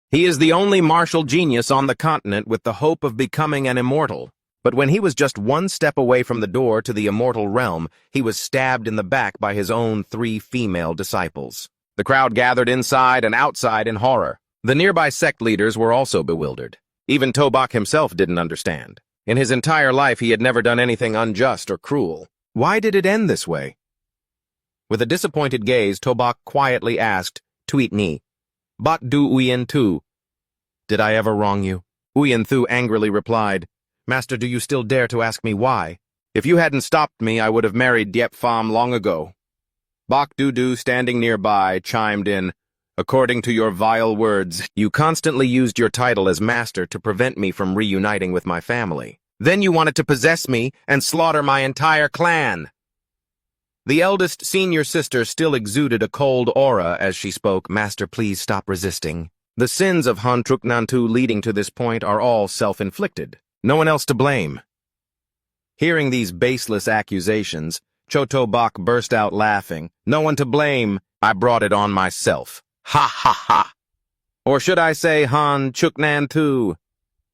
He is the only martial genius on the continent with the hope of becoming an immortal. But when he was just one step away from the door to the immortal realm, he was stabbed in the back by his own 3 female disciples. The crowd gathered inside and outside in horror. The nearby sect leaders were also bewildered. Even Tobak himself didn't understand. In his entire life, he had never done anything unjust or cruel. Why did it end this way? With a disappointed gaze, Tobak quietly asked, "Tweet ni, Bot du Uyen Tu? Did I ever wrong you?" Uyen Thu angrily replied, "Master, do you still dare to ask me why? If you hadn't stopped me, I would have married Diep Pham long ago." Bok Du, standing nearby, chimed in, "According to your vile words, you constantly used your title as master to prevent me from reuniting with my family. Then you wanted to possess me and slaughter my entire clan." The eldest senior sister still exuded a cold aura as she spoke. "Master, please stop resisting. The sins of Han Truk Nantu leading to this point are all self-inflicted. No one else to blame." Hearing these baseless accusations, Choto Bak burst out laughing. "No one to blame. I brought it on myself. Ha ha ha. Or should I say Han Chuk Nantu?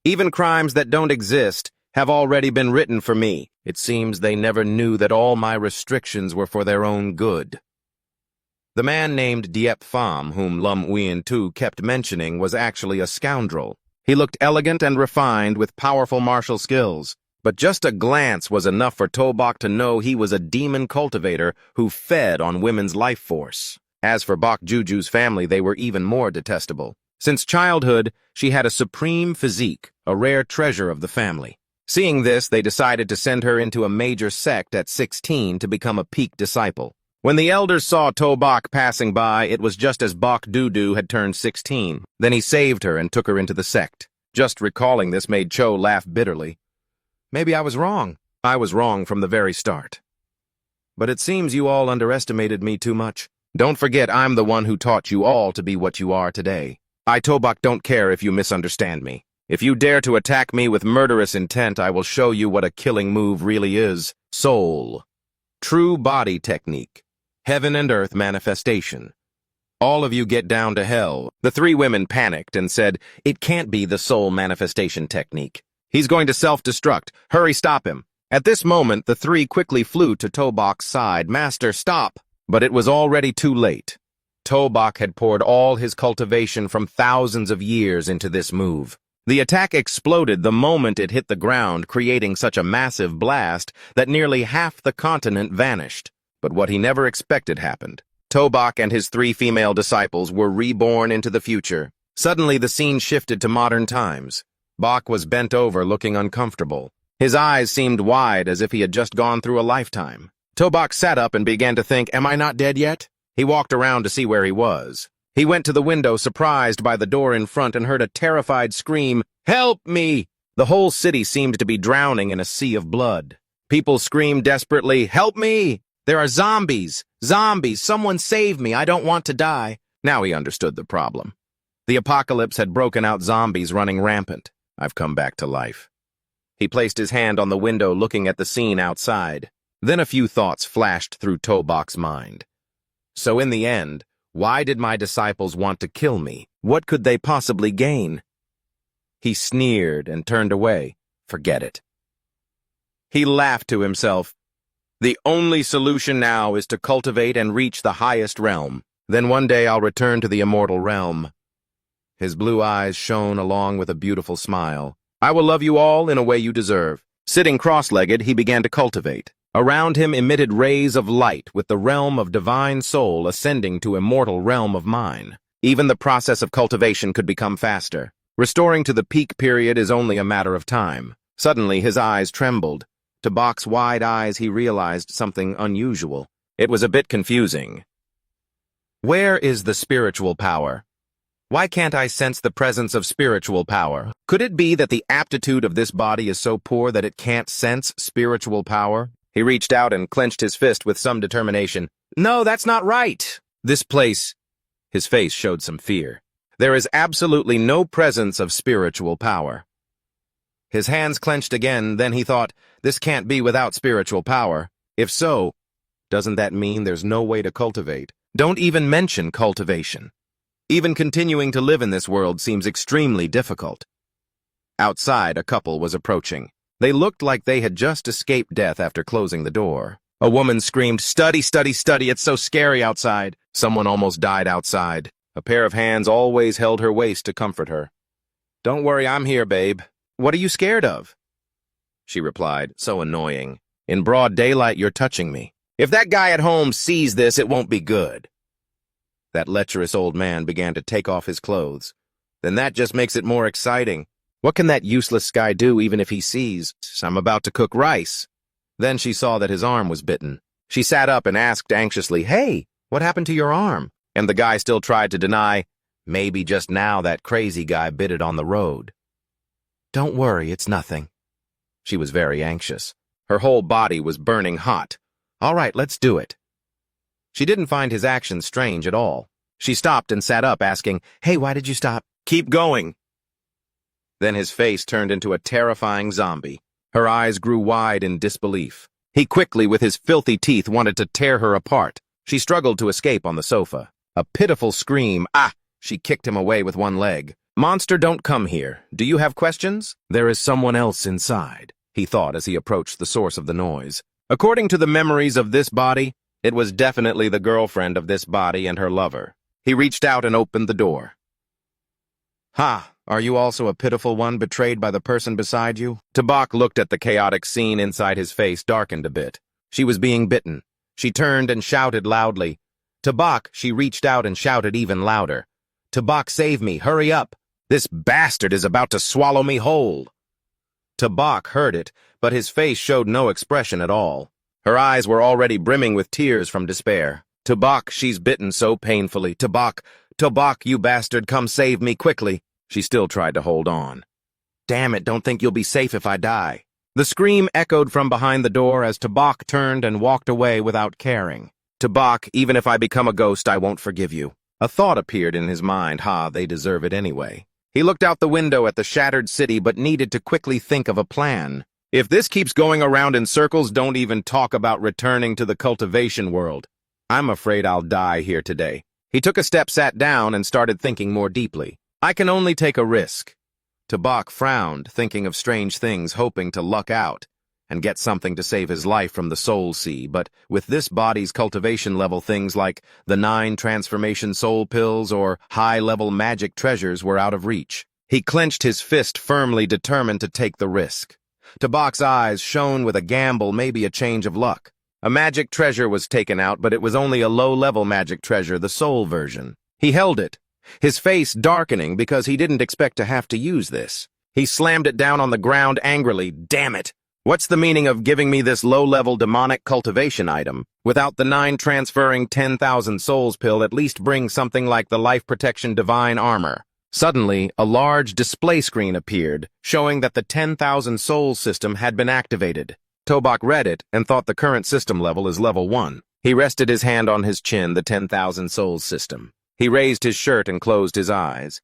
Even crimes that don't exist have already been written for me. It seems they never knew that all my restrictions were for their own good." The man named Diep Pham, whom Lum Uyen Tu kept mentioning, was actually a scoundrel. He looked elegant and refined with powerful martial skills, but just a glance was enough for Tobak to know he was a demon cultivator who fed on women's life force. As for Bok Juju's family, they were even more detestable. Since childhood, she had a supreme physique, a rare treasure of the family. Seeing this, they decided to send her into a major sect at 16 to become a peak disciple. When the elders saw Tobak passing by, it was just as Bok Du had turned 16. Then he saved her and took her into the sect. Just recalling this made Cho laugh bitterly. "Maybe I was wrong. I was wrong from the very start. But it seems you all underestimated me too much. Don't forget I'm the one who taught you all to be what you are today. I, Tobak, don't care if you misunderstand me. If you dare to attack me with murderous intent, I will show you what a killing move really is. Soul. True body technique. Heaven and earth manifestation. All of you get down to hell." The 3 women panicked and said, "It can't be the soul manifestation technique. He's going to self-destruct. Hurry, stop him." At this moment, the 3 quickly flew to Tobak's side. "Master, stop!" But it was already too late. Tobak had poured all his cultivation from thousands of years into this move. The attack exploded the moment it hit the ground, creating such a massive blast that nearly half the continent vanished. But what he never expected happened. Tobak and his 3 female disciples were reborn into the future. Suddenly, the scene shifted to modern times. Bok was bent over, looking uncomfortable. His eyes seemed wide, as if he had just gone through a lifetime. Tobak sat up and began to think, "Am I not dead yet?" He walked around to see where he was. He went to the window, surprised by the door in front, and heard a terrified scream, "Help me!" The whole city seemed to be drowning in a sea of blood. People screamed desperately, "Help me! There are zombies! Zombies! Someone save me! I don't want to die!" Now he understood the problem. The apocalypse had broken out, zombies running rampant. "I've come back to life." He placed his hand on the window, looking at the scene outside. Then a few thoughts flashed through Tobak's mind. So in the end, why did my disciples want to kill me? What could they possibly gain? He sneered and turned away. Forget it. He laughed to himself. The only solution now is to cultivate and reach the highest realm. Then one day I'll return to the immortal realm. His blue eyes shone along with a beautiful smile. "I will love you all in a way you deserve." Sitting cross-legged, he began to cultivate. Around him emitted rays of light, with the realm of divine soul ascending to immortal realm of mind. Even the process of cultivation could become faster. Restoring to the peak period is only a matter of time. Suddenly, his eyes trembled. To Bok's wide eyes, he realized something unusual. It was a bit confusing. Where is the spiritual power? Why can't I sense the presence of spiritual power? Could it be that the aptitude of this body is so poor that it can't sense spiritual power? He reached out and clenched his fist with some determination. "No, that's not right. This place..." His face showed some fear. "There is absolutely no presence of spiritual power." His hands clenched again, then he thought, this can't be without spiritual power. If so, doesn't that mean there's no way to cultivate? Don't even mention cultivation. Even continuing to live in this world seems extremely difficult. Outside, a couple was approaching. They looked like they had just escaped death after closing the door. A woman screamed, "Study, study, study, it's so scary outside." Someone almost died outside. A pair of hands always held her waist to comfort her. "Don't worry, I'm here, babe. What are you scared of?" She replied, "So annoying. In broad daylight, you're touching me. If that guy at home sees this, it won't be good." That lecherous old man began to take off his clothes. "Then that just makes it more exciting. What can that useless guy do even if he sees? I'm about to cook rice." Then she saw that his arm was bitten. She sat up and asked anxiously, "Hey, what happened to your arm?" And the guy still tried to deny, "Maybe just now that crazy guy bit it on the road." "Don't worry, it's nothing." She was very anxious. Her whole body was burning hot. "All right, let's do it." She didn't find his actions strange at all. She stopped and sat up, asking, "Hey, why did you stop?" "Keep going." Then his face turned into a terrifying zombie. Her eyes grew wide in disbelief. He quickly, with his filthy teeth, wanted to tear her apart. She struggled to escape on the sofa. A pitiful scream, "Ah!" She kicked him away with one leg. "Monster, don't come here. Do you have questions?" "There is someone else inside," he thought as he approached the source of the noise. According to the memories of this body, it was definitely the girlfriend of this body and her lover. He reached out and opened the door. "Ha! Are you also a pitiful one betrayed by the person beside you?" Tabak looked at the chaotic scene. Inside his face darkened a bit. She was being bitten. She turned and shouted loudly. "Tabak!" She reached out and shouted even louder. "Tabak, save me! Hurry up! This bastard is about to swallow me whole!" Tabak heard it, but his face showed no expression at all. Her eyes were already brimming with tears from despair. "Tabak, she's bitten so painfully. Tabak, Tabak, you bastard, come save me quickly." She still tried to hold on. "Damn it, don't think you'll be safe if I die." The scream echoed from behind the door as Tabak turned and walked away without caring. "Tabak, even if I become a ghost, I won't forgive you." A thought appeared in his mind. They deserve it anyway. He looked out the window at the shattered city but needed to quickly think of a plan. If this keeps going around in circles, don't even talk about returning to the cultivation world. I'm afraid I'll die here today. He took a step, sat down, and started thinking more deeply. I can only take a risk. Tabak frowned, thinking of strange things, hoping to luck out and get something to save his life from the soul sea, but with this body's cultivation level, things like the 9 transformation soul pills or high-level magic treasures were out of reach. He clenched his fist firmly, determined to take the risk. Tabak's eyes shone with a gamble, maybe a change of luck. A magic treasure was taken out, but it was only a low-level magic treasure, the soul version. He held it, his face darkening because he didn't expect to have to use this. He slammed it down on the ground angrily. "Damn it! What's the meaning of giving me this low-level demonic cultivation item? Without the 9 transferring 10,000 souls pill, at least bring something like the life protection divine armor." Suddenly, a large display screen appeared, showing that the 10,000 souls system had been activated. Tabak read it and thought the current system level is level 1. He rested his hand on his chin, the 10,000 souls system. He raised his shirt and closed his eyes.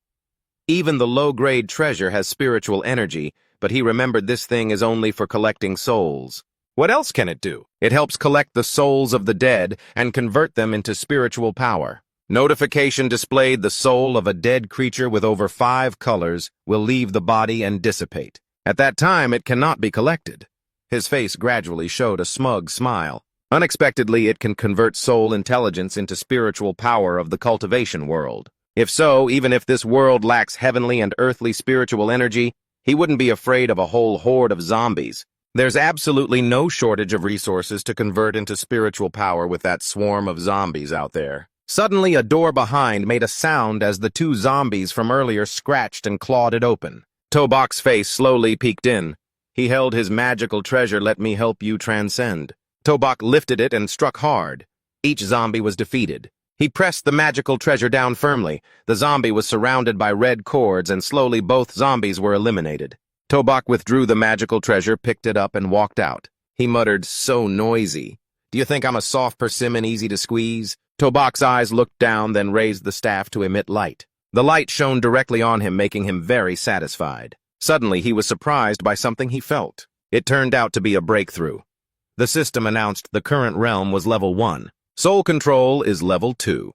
Even the low-grade treasure has spiritual energy, but he remembered this thing is only for collecting souls. What else can it do? It helps collect the souls of the dead and convert them into spiritual power. Notification displayed: the soul of a dead creature with over 5 colors will leave the body and dissipate. At that time, it cannot be collected. His face gradually showed a smug smile. Unexpectedly, it can convert soul intelligence into spiritual power of the cultivation world. If so, even if this world lacks heavenly and earthly spiritual energy, he wouldn't be afraid of a whole horde of zombies. There's absolutely no shortage of resources to convert into spiritual power with that swarm of zombies out there. Suddenly, a door behind made a sound as the 2 zombies from earlier scratched and clawed it open. Tabak's face slowly peeked in. He held his magical treasure. "Let me help you transcend." Tabak lifted it and struck hard. Each zombie was defeated. He pressed the magical treasure down firmly. The zombie was surrounded by red cords, and slowly both zombies were eliminated. Tabak withdrew the magical treasure, picked it up, and walked out. He muttered, "So noisy. Do you think I'm a soft persimmon easy to squeeze?" Tabak's eyes looked down, then raised the staff to emit light. The light shone directly on him, making him very satisfied. Suddenly, he was surprised by something he felt. It turned out to be a breakthrough. The system announced the current realm was level 1. Soul control is level 2.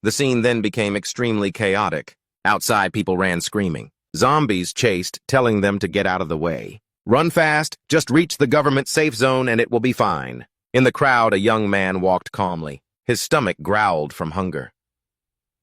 The scene then became extremely chaotic. Outside, people ran screaming. Zombies chased, telling them to get out of the way. Run fast, just reach the government safe zone and it will be fine. In the crowd, a young man walked calmly. His stomach growled from hunger.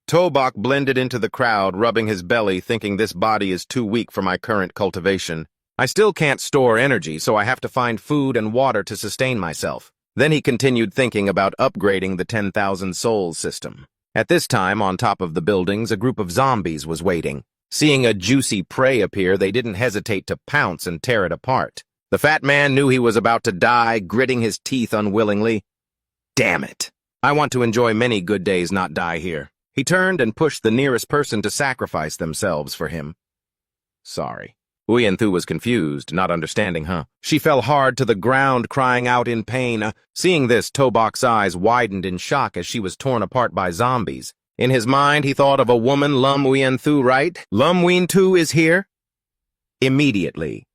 Tobak blended into the crowd, rubbing his belly, thinking this body is too weak for my current cultivation. I still can't store energy, so I have to find food and water to sustain myself. Then he continued thinking about upgrading the 10,000 souls system. At this time, on top of the buildings, a group of zombies was waiting. Seeing a juicy prey appear, they didn't hesitate to pounce and tear it apart. The fat man knew he was about to die, gritting his teeth unwillingly. Damn it! I want to enjoy many good days, not die here. He turned and pushed the nearest person to sacrifice themselves for him. Sorry. Uyenthu was confused, not understanding, She fell hard to the ground, crying out in pain. Seeing this, Tobak's eyes widened in shock as she was torn apart by zombies. In his mind, he thought of a woman, Lum Uyenthu, right? Lum Uyenthu is here? Immediately,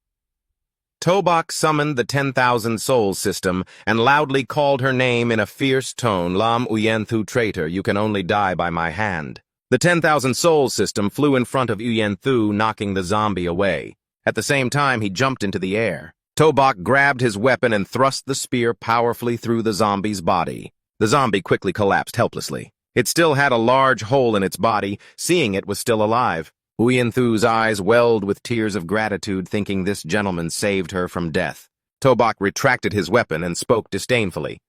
Tobak summoned the 10,000 souls system and loudly called her name in a fierce tone. Lum Uyenthu, traitor, you can only die by my hand. The 10,000 souls system flew in front of Uyenthu, knocking the zombie away. At the same time, he jumped into the air. Tobak grabbed his weapon and thrust the spear powerfully through the zombie's body. The zombie quickly collapsed helplessly. It still had a large hole in its body. Seeing it was still alive. Uyenthu's eyes welled with tears of gratitude, thinking this gentleman saved her from death. Tobak retracted his weapon and spoke disdainfully.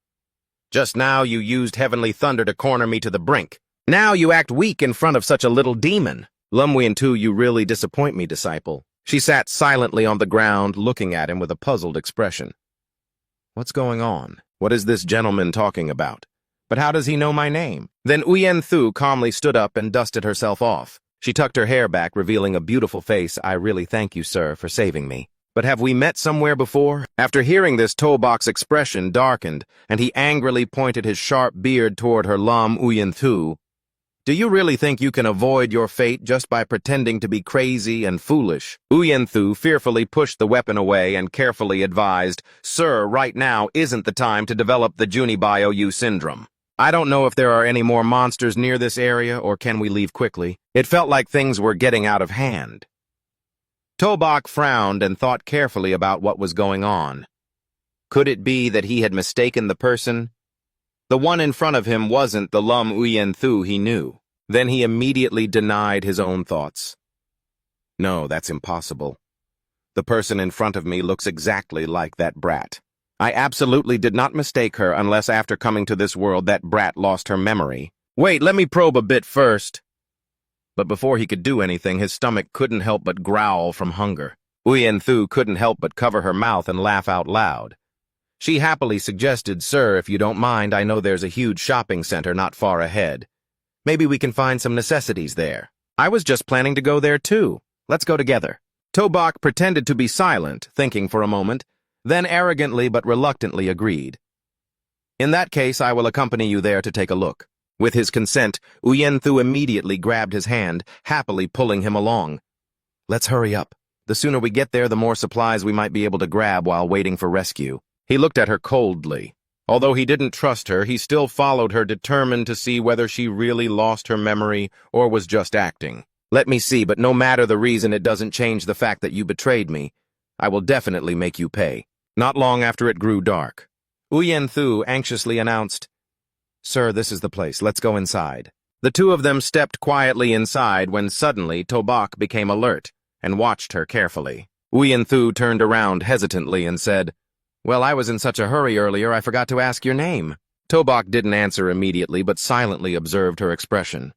Just now you used heavenly thunder to corner me to the brink. Now you act weak in front of such a little demon. Lum Uyenthu, you really disappoint me, disciple. She sat silently on the ground, looking at him with a puzzled expression. What's going on? What is this gentleman talking about? But how does he know my name? Then Uyenthu calmly stood up and dusted herself off. She tucked her hair back, revealing a beautiful face. I really thank you, sir, for saving me. But have we met somewhere before? After hearing this, Tobak's expression darkened, and he angrily pointed his sharp beard toward her. Lum Uyenthu, do you really think you can avoid your fate just by pretending to be crazy and foolish? Uyenthu fearfully pushed the weapon away and carefully advised, Sir, right now isn't the time to develop the Junibyo syndrome. I don't know if there are any more monsters near this area, or can we leave quickly? It felt like things were getting out of hand. Tobak frowned and thought carefully about what was going on. Could it be that he had mistaken the person? The one in front of him wasn't the Lum Uyenthu he knew. Then he immediately denied his own thoughts. No, that's impossible. The person in front of me looks exactly like that brat. I absolutely did not mistake her unless after coming to this world that brat lost her memory. Wait, let me probe a bit first. But before he could do anything, his stomach couldn't help but growl from hunger. Uyenthu couldn't help but cover her mouth and laugh out loud. She happily suggested, Sir, if you don't mind, I know there's a huge shopping center not far ahead. Maybe we can find some necessities there. I was just planning to go there too. Let's go together. Tobak pretended to be silent, thinking for a moment, then arrogantly but reluctantly agreed. In that case, I will accompany you there to take a look. With his consent, Uyenthu immediately grabbed his hand, happily pulling him along. Let's hurry up. The sooner we get there, the more supplies we might be able to grab while waiting for rescue. He looked at her coldly. Although he didn't trust her, he still followed her, determined to see whether she really lost her memory or was just acting. Let me see, but no matter the reason, it doesn't change the fact that you betrayed me. I will definitely make you pay. Not long after it grew dark, Uyenthu anxiously announced, Sir, this is the place. Let's go inside. The two of them stepped quietly inside when suddenly Tobak became alert and watched her carefully. Uyenthu turned around hesitantly and said, Well, I was in such a hurry earlier, I forgot to ask your name. Tobak didn't answer immediately, but silently observed her expression.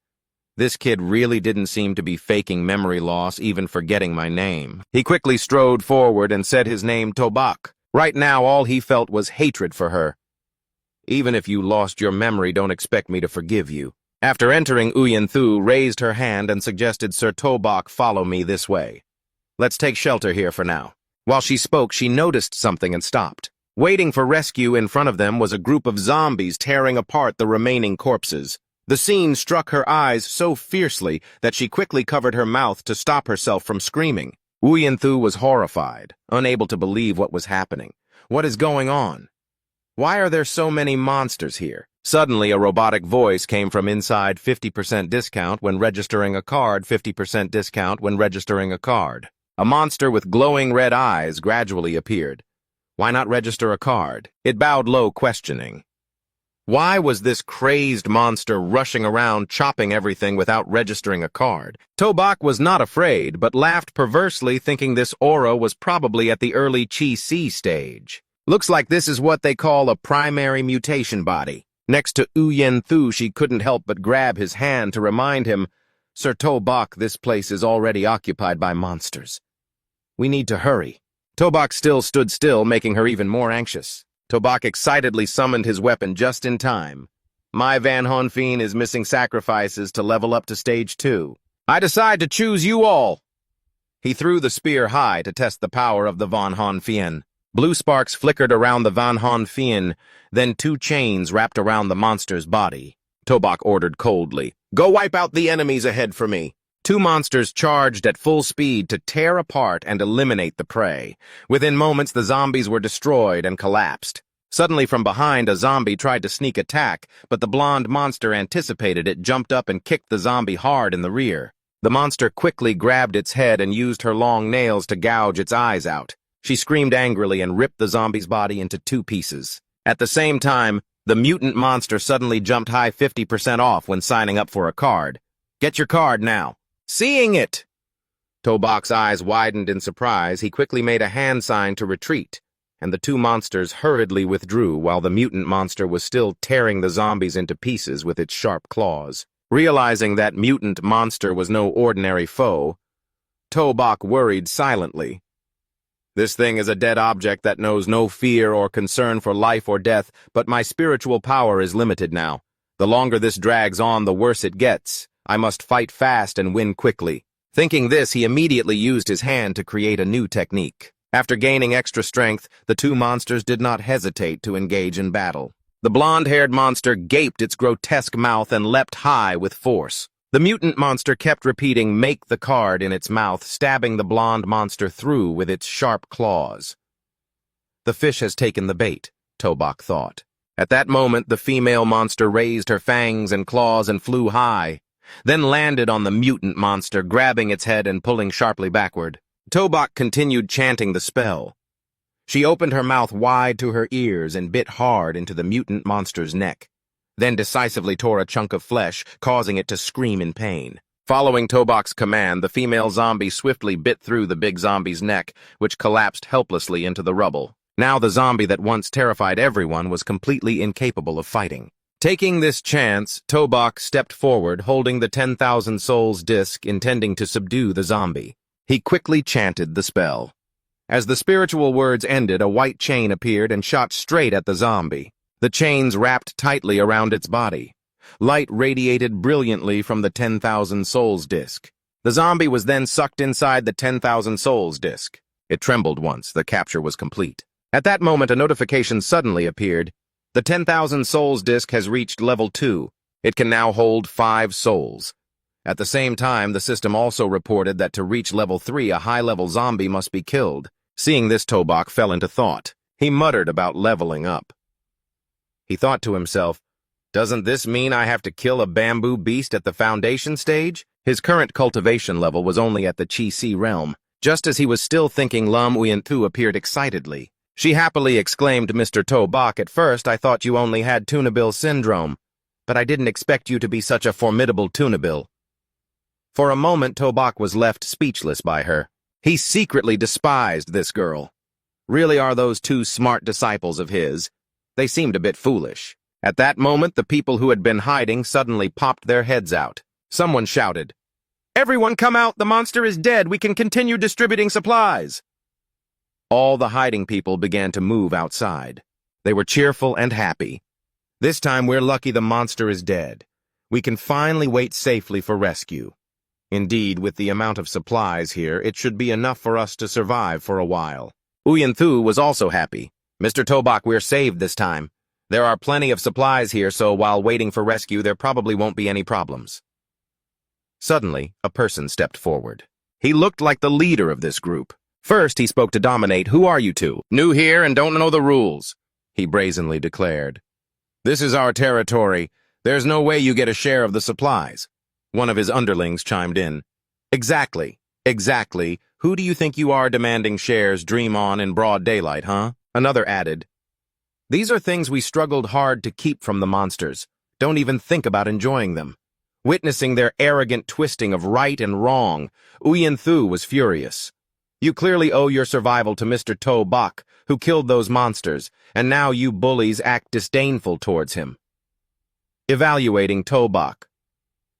This kid really didn't seem to be faking memory loss, even forgetting my name. He quickly strode forward and said his name, Tobak. Right now, all he felt was hatred for her. Even if you lost your memory, don't expect me to forgive you. After entering, Uyenthu raised her hand and suggested, Sir Tobak, follow me this way. Let's take shelter here for now. While she spoke, she noticed something and stopped. Waiting for rescue in front of them was a group of zombies tearing apart the remaining corpses. The scene struck her eyes so fiercely that she quickly covered her mouth to stop herself from screaming. Uyenthu was horrified, unable to believe what was happening. What is going on? Why are there so many monsters here? Suddenly, a robotic voice came from inside 50% discount when registering a card, 50% discount when registering a card. A monster with glowing red eyes gradually appeared. Why not register a card? It bowed low, questioning. Why was this crazed monster rushing around chopping everything without registering a card? Tobak was not afraid, but laughed perversely, thinking this aura was probably at the early Chi-Si stage. Looks like this is what they call a primary mutation body. Next to Yen-Thu, she couldn't help but grab his hand to remind him, Sir Tobak, this place is already occupied by monsters. We need to hurry. Tobak still stood still, making her even more anxious. Tobak excitedly summoned his weapon just in time. My Van Honfien is missing sacrifices to level up to stage 2. I decide to choose you all. He threw the spear high to test the power of the Van Honfien. Blue sparks flickered around the Van Honfien, then 2 chains wrapped around the monster's body. Tobak ordered coldly, Go wipe out the enemies ahead for me. 2 monsters charged at full speed to tear apart and eliminate the prey. Within moments, the zombies were destroyed and collapsed. Suddenly from behind, a zombie tried to sneak attack, but the blonde monster anticipated it, jumped up and kicked the zombie hard in the rear. The monster quickly grabbed its head and used her long nails to gouge its eyes out. She screamed angrily and ripped the zombie's body into 2 pieces. At the same time, the mutant monster suddenly jumped high 50% off when signing up for a card. Get your card now. Seeing it! Tobak's eyes widened in surprise. He quickly made a hand sign to retreat, and the 2 monsters hurriedly withdrew while the mutant monster was still tearing the zombies into pieces with its sharp claws. Realizing that mutant monster was no ordinary foe, Tobak worried silently. This thing is a dead object that knows no fear or concern for life or death, but my spiritual power is limited now. The longer this drags on, the worse it gets. I must fight fast and win quickly. Thinking this, he immediately used his hand to create a new technique. After gaining extra strength, the 2 monsters did not hesitate to engage in battle. The blonde-haired monster gaped its grotesque mouth and leapt high with force. The mutant monster kept repeating, make the card in its mouth, stabbing the blonde monster through with its sharp claws. The fish has taken the bait, Tobak thought. At that moment, the female monster raised her fangs and claws and flew high, then landed on the mutant monster, grabbing its head and pulling sharply backward. Tobak continued chanting the spell. She opened her mouth wide to her ears and bit hard into the mutant monster's neck, then decisively tore a chunk of flesh, causing it to scream in pain. Following Tobak's command, the female zombie swiftly bit through the big zombie's neck, which collapsed helplessly into the rubble. Now the zombie that once terrified everyone was completely incapable of fighting. Taking this chance, Tobak stepped forward, holding the 10,000 souls disc, intending to subdue the zombie. He quickly chanted the spell. As the spiritual words ended, a white chain appeared and shot straight at the zombie. The chains wrapped tightly around its body. Light radiated brilliantly from the 10,000 souls disc. The zombie was then sucked inside the 10,000 souls disc. It trembled once the capture was complete. At that moment, a notification suddenly appeared. The 10,000 souls disc has reached level 2. It can now hold 5 souls. At the same time, the system also reported that to reach level 3, a high-level zombie must be killed. Seeing this, Tobak fell into thought. He muttered about leveling up. He thought to himself, doesn't this mean I have to kill a bamboo beast at the foundation stage? His current cultivation level was only at the Chi-Si realm. Just as he was still thinking, Lam Uyen-Thu appeared excitedly. She happily exclaimed, Mr. Tobak, at first I thought you only had tunabill syndrome, but I didn't expect you to be such a formidable tunabill. For a moment, Tobak was left speechless by her. He secretly despised this girl. Really are those 2 smart disciples of his. They seemed a bit foolish. At that moment, the people who had been hiding suddenly popped their heads out. Someone shouted, Everyone come out! The monster is dead! We can continue distributing supplies! All the hiding people began to move outside. They were cheerful and happy. This time we're lucky the monster is dead. We can finally wait safely for rescue. Indeed, with the amount of supplies here, it should be enough for us to survive for a while. Uyen-Thu was also happy. Mr. Tobak, we're saved this time. There are plenty of supplies here, so while waiting for rescue, there probably won't be any problems. Suddenly, a person stepped forward. He looked like the leader of this group. First, he spoke to Dominate. Who are you 2? New here and don't know the rules, he brazenly declared. This is our territory. There's no way you get a share of the supplies. One of his underlings chimed in. Exactly. Exactly. Who do you think you are demanding shares dream on in broad daylight, huh? Another added. These are things we struggled hard to keep from the monsters. Don't even think about enjoying them. Witnessing their arrogant twisting of right and wrong, Uyenthu was furious. You clearly owe your survival to Mr. To Bak, who killed those monsters, and now you bullies act disdainful towards him. Evaluating To Bak.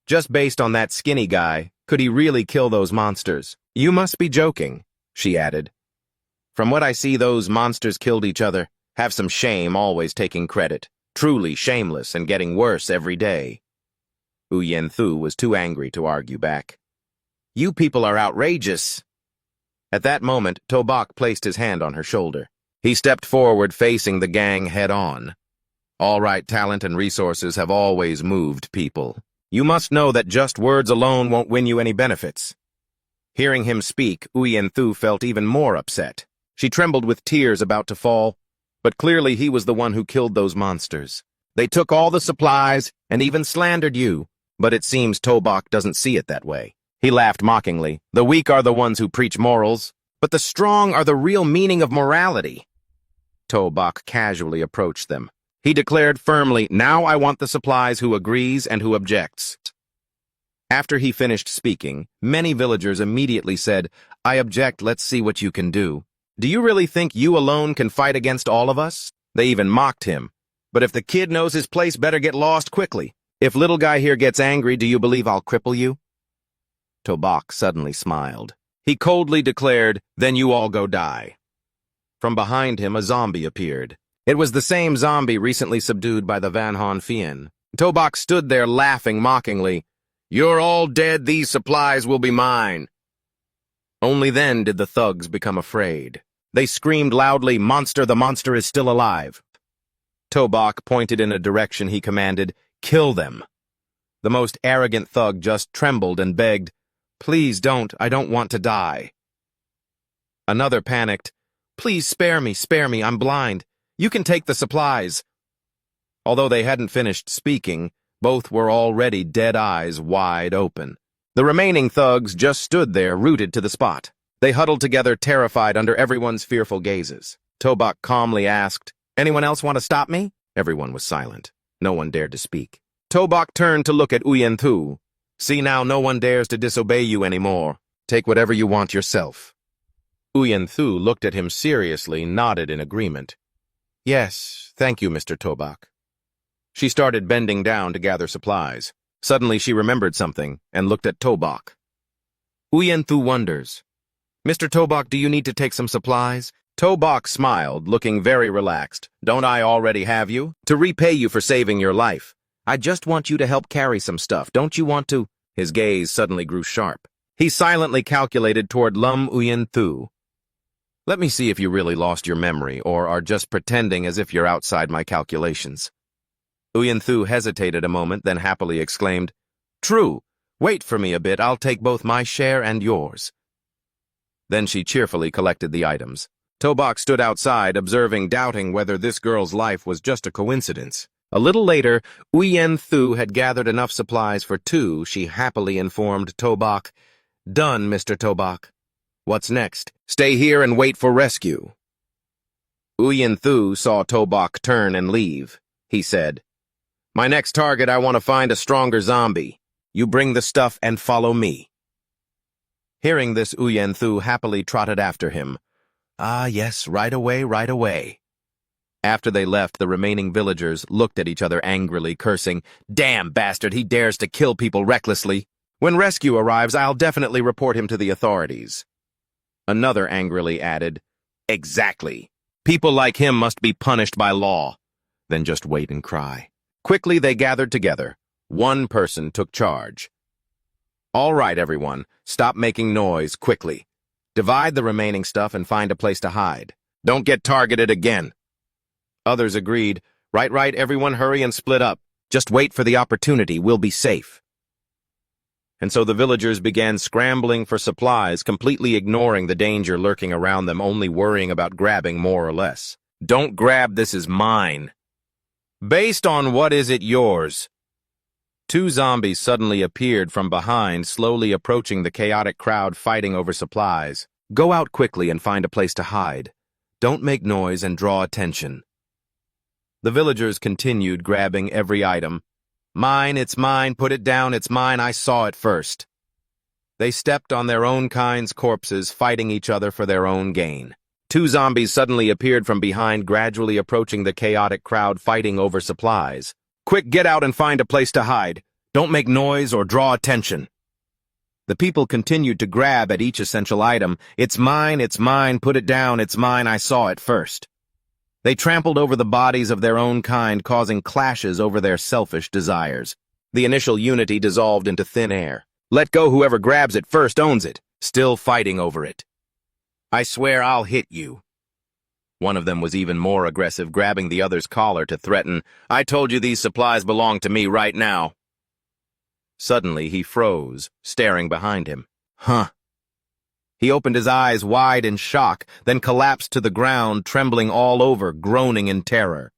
Just based on that skinny guy, could he really kill those monsters? You must be joking, she added. From what I see, those monsters killed each other. Have some shame always taking credit. Truly shameless and getting worse every day. Uyenthu was too angry to argue back. You people are outrageous. At that moment, To Bak placed his hand on her shoulder. He stepped forward, facing the gang head-on. All right, talent and resources have always moved people. You must know that just words alone won't win you any benefits. Hearing him speak, Uyenthu felt even more upset. She trembled with tears about to fall, but clearly he was the one who killed those monsters. They took all the supplies and even slandered you, but it seems To Bak doesn't see it that way. He laughed mockingly. The weak are the ones who preach morals, but the strong are the real meaning of morality. To Bak casually approached them. He declared firmly, now I want the supplies who agrees and who objects. After he finished speaking, many villagers immediately said, I object, let's see what you can do. Do you really think you alone can fight against all of us? They even mocked him. But if the kid knows his place, better get lost quickly. If little guy here gets angry, do you believe I'll cripple you? To Bak suddenly smiled. He coldly declared, then you all go die. From behind him, a zombie appeared. It was the same zombie recently subdued by the Van Han Fien. To Bak stood there laughing mockingly. You're all dead, these supplies will be mine. Only then did the thugs become afraid. They screamed loudly, Monster, the monster is still alive. To Bak pointed in a direction he commanded, Kill them. The most arrogant thug just trembled and begged, Please don't, I don't want to die. Another panicked, Please spare me, I'm blind. You can take the supplies. Although they hadn't finished speaking, both were already dead eyes wide open. The remaining thugs just stood there, rooted to the spot. They huddled together, terrified under everyone's fearful gazes. To Bak calmly asked, Anyone else want to stop me? Everyone was silent. No one dared to speak. To Bak turned to look at Uyenthu. See now, no one dares to disobey you anymore. Take whatever you want yourself. Uyenthu looked at him seriously, nodded in agreement. Yes, thank you, Mr. To Bak. She started bending down to gather supplies. Suddenly she remembered something and looked at To Bak. Uyenthu wonders. Mr. To Bak, do you need to take some supplies? To Bak smiled, looking very relaxed. Don't I already have you? To repay you for saving your life. I just want you to help carry some stuff. Don't you want to? His gaze suddenly grew sharp. He silently calculated toward Lum Uyenthu. Let me see if you really lost your memory or are just pretending as if you're outside my calculations. Uyenthu hesitated a moment, then happily exclaimed, True. Wait for me a bit. I'll take both my share and yours. Then she cheerfully collected the items. To Bak stood outside, observing, doubting whether this girl's life was just a coincidence. A little later, Uyenthu had gathered enough supplies for two. She happily informed To Bak, Done, Mr. To Bak. What's next? Stay here and wait for rescue. Uyenthu saw To Bak turn and leave. He said, My next target, I want to find a stronger zombie. You bring the stuff and follow me. Hearing this, Uyenthu happily trotted after him. Ah, yes, right away, right away. After they left, the remaining villagers looked at each other angrily, cursing, Damn bastard, he dares to kill people recklessly. When rescue arrives, I'll definitely report him to the authorities. Another angrily added, Exactly. People like him must be punished by law. Then just wait and cry. Quickly they gathered together. One person took charge. All right, everyone, stop making noise, quickly. Divide the remaining stuff and find a place to hide. Don't get targeted again. Others agreed. Right, everyone hurry and split up. Just wait for the opportunity, we'll be safe. And so the villagers began scrambling for supplies, completely ignoring the danger lurking around them, only worrying about grabbing more or less. Don't grab, this is mine. Based on what is it yours? Two zombies suddenly appeared from behind, slowly approaching the chaotic crowd fighting over supplies. Go out quickly and find a place to hide. Don't make noise and draw attention. The villagers continued grabbing every item. Mine, it's mine, put it down, it's mine, I saw it first. They stepped on their own kind's corpses, fighting each other for their own gain. Two zombies suddenly appeared from behind, gradually approaching the chaotic crowd fighting over supplies. Quick, get out and find a place to hide. Don't make noise or draw attention. The people continued to grab at each essential item. It's mine, put it down, it's mine, I saw it first. They trampled over the bodies of their own kind, causing clashes over their selfish desires. The initial unity dissolved into thin air. Let go, whoever grabs it first owns it, still fighting over it. I swear I'll hit you. One of them was even more aggressive, grabbing the other's collar to threaten, I told you these supplies belong to me right now. Suddenly, he froze, staring behind him. Huh. He opened his eyes wide in shock, then collapsed to the ground, trembling all over, groaning in terror.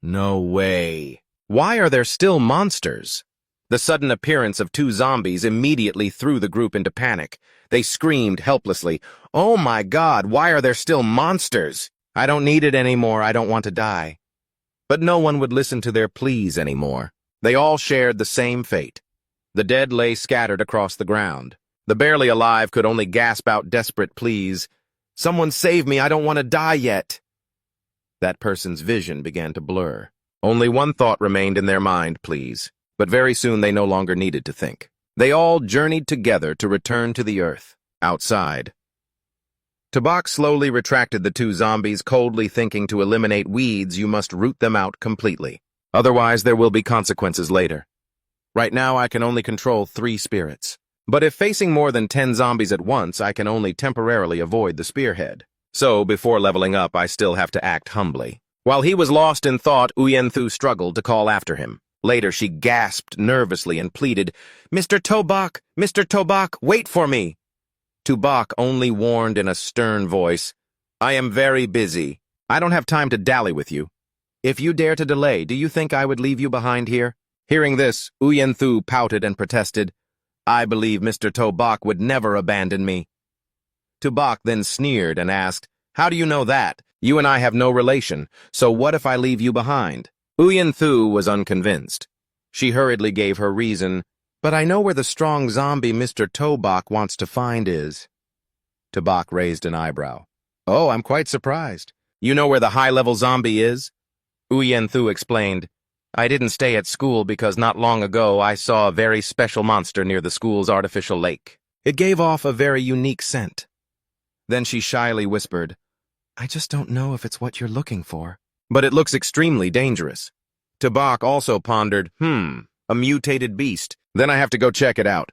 No way. Why are there still monsters? The sudden appearance of two zombies immediately threw the group into panic. They screamed helplessly, Oh my God, why are there still monsters? I don't need it anymore, I don't want to die. But no one would listen to their pleas anymore. They all shared the same fate. The dead lay scattered across the ground. The barely alive could only gasp out desperate pleas. Someone save me, I don't want to die yet. That person's vision began to blur. Only one thought remained in their mind, please. But very soon they no longer needed to think. They all journeyed together to return to the earth, outside. Tabak slowly retracted the two zombies, coldly thinking to eliminate weeds, you must root them out completely. Otherwise, there will be consequences later. Right now, I can only control 3 spirits. But if facing more than 10 zombies at once, I can only temporarily avoid the spearhead. So, before leveling up, I still have to act humbly. While he was lost in thought, Uyenthu struggled to call after him. Later, she gasped nervously and pleaded, Mr. Tobak, wait for me. Tubak only warned in a stern voice, I am very busy. I don't have time to dally with you. If you dare to delay, do you think I would leave you behind here? Hearing this, Uyenthu pouted and protested, I believe Mr. Tobak would never abandon me. Tubak then sneered and asked, How do you know that? You and I have no relation, so what if I leave you behind? Uyenthu was unconvinced. She hurriedly gave her reason, But I know where the strong zombie Mr. Tobak wants to find is. Tobak raised an eyebrow. Oh, I'm quite surprised. You know where the high-level zombie is? Uyenthu explained, I didn't stay at school because not long ago I saw a very special monster near the school's artificial lake. It gave off a very unique scent. Then she shyly whispered, I just don't know if it's what you're looking for. But it looks extremely dangerous. Tabak also pondered, a mutated beast. Then I have to go check it out.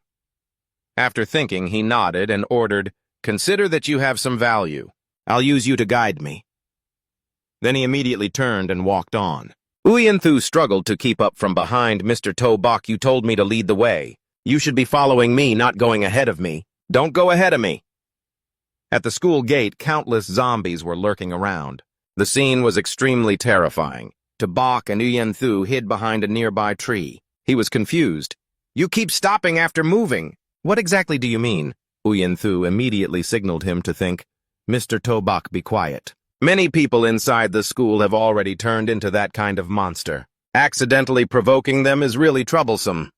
After thinking, he nodded and ordered, Consider that you have some value. I'll use you to guide me. Then he immediately turned and walked on. Uyenthu struggled to keep up from behind. Mr. Tobak, you told me to lead the way. You should be following me, not going ahead of me. Don't go ahead of me. At the school gate, countless zombies were lurking around. The scene was extremely terrifying. Tabak and Uyenthu hid behind a nearby tree. He was confused. You keep stopping after moving. What exactly do you mean? Uyenthu immediately signaled him to think, Mr. Tobak, be quiet. Many people inside the school have already turned into that kind of monster. Accidentally provoking them is really troublesome.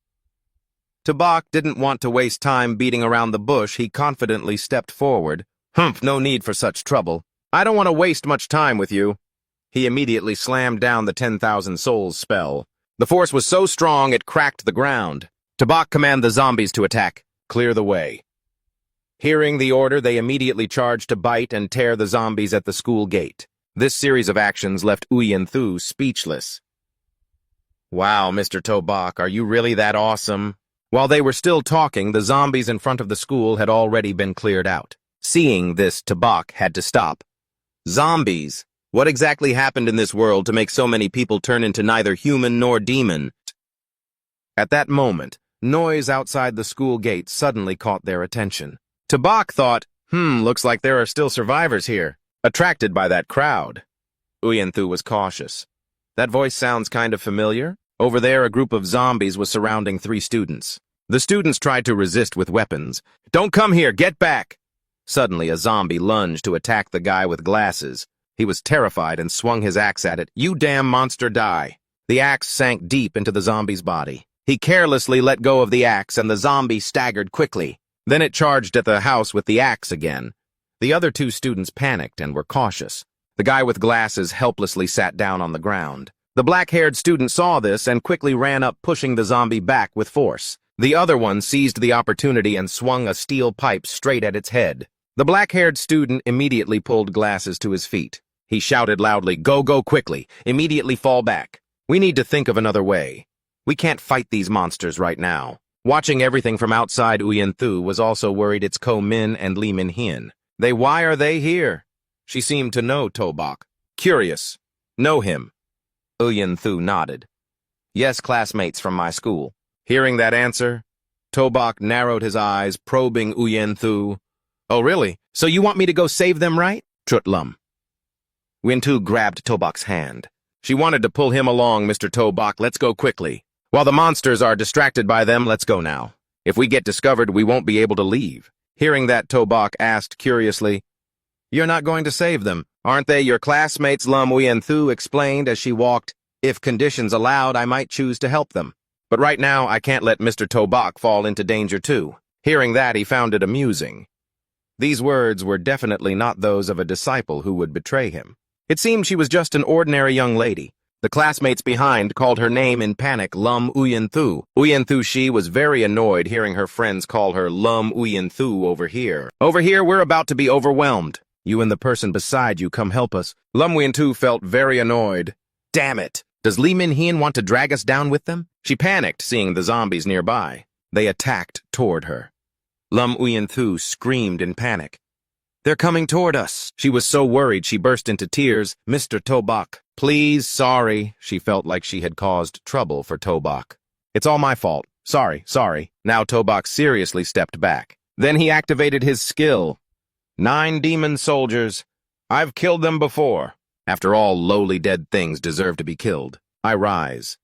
Tabak didn't want to waste time beating around the bush. He confidently stepped forward. No need for such trouble. I don't want to waste much time with you. He immediately slammed down the 10,000 souls spell. The force was so strong it cracked the ground. Tabak commanded the zombies to attack. Clear the way. Hearing the order, they immediately charged to bite and tear the zombies at the school gate. This series of actions left Uyenthu speechless. Wow, Mr. Tobak, are you really that awesome? While they were still talking, the zombies in front of the school had already been cleared out. Seeing this, Tabak had to stop. Zombies! What exactly happened in this world to make so many people turn into neither human nor demon? At that moment, noise outside the school gate suddenly caught their attention. Tabak thought, looks like there are still survivors here, attracted by that crowd. Uyenthu was cautious. That voice sounds kind of familiar. Over there, a group of zombies was surrounding 3 students. The students tried to resist with weapons. "Don't come here, get back!" Suddenly, a zombie lunged to attack the guy with glasses. He was terrified and swung his axe at it. "You damn monster, die!" The axe sank deep into the zombie's body. He carelessly let go of the axe and the zombie staggered quickly. Then it charged at the house with the axe again. The other 2 students panicked and were cautious. The guy with glasses helplessly sat down on the ground. The black-haired student saw this and quickly ran up, pushing the zombie back with force. The other one seized the opportunity and swung a steel pipe straight at its head. The black-haired student immediately pulled glasses to his feet. He shouted loudly, "Go, go, quickly! Immediately fall back! We need to think of another way. We can't fight these monsters right now." Watching everything from outside, Uyen-thu was also worried it's Ko-min and Lee Min-hyen. Why are they here? She seemed to know To-bok. Curious. Know him. Uyen-thu nodded. "Yes, classmates from my school." Hearing that answer, To-bok narrowed his eyes, probing Uyen-thu. "Oh, really? So you want me to go save them, right?" Trut-lum. Uyen-thu grabbed To-bok's hand. She wanted to pull him along. "Mr. To-bok, let's go quickly. While the monsters are distracted by them, let's go now. If we get discovered, we won't be able to leave." Hearing that, To-bok asked curiously, "You're not going to save them, aren't they your classmates?" Lam Uyen-thu explained as she walked. "If conditions allowed, I might choose to help them. But right now, I can't let Mr. To-bok fall into danger too." Hearing that, he found it amusing. These words were definitely not those of a disciple who would betray him. It seemed she was just an ordinary young lady. The classmates behind called her name in panic, Lam Uyen-thu. Uyen-thu, she was very annoyed hearing her friends call her Lam Uyen-thu over here. "Over here, we're about to be overwhelmed. You and the person beside you, come help us." Lam Uyen-thu felt very annoyed. Damn it! Does Lee Min-hyen want to drag us down with them? She panicked, seeing the zombies nearby. They attacked toward her. Lam Uyen-thu screamed in panic. "They're coming toward us." She was so worried she burst into tears. "Mr. To-bok, please, sorry." She felt like she had caused trouble for To-bok. "It's all my fault. Sorry." Now To-bok seriously stepped back. Then he activated his skill. 9 demon soldiers. I've killed them before. After all, lowly dead things deserve to be killed. I rise.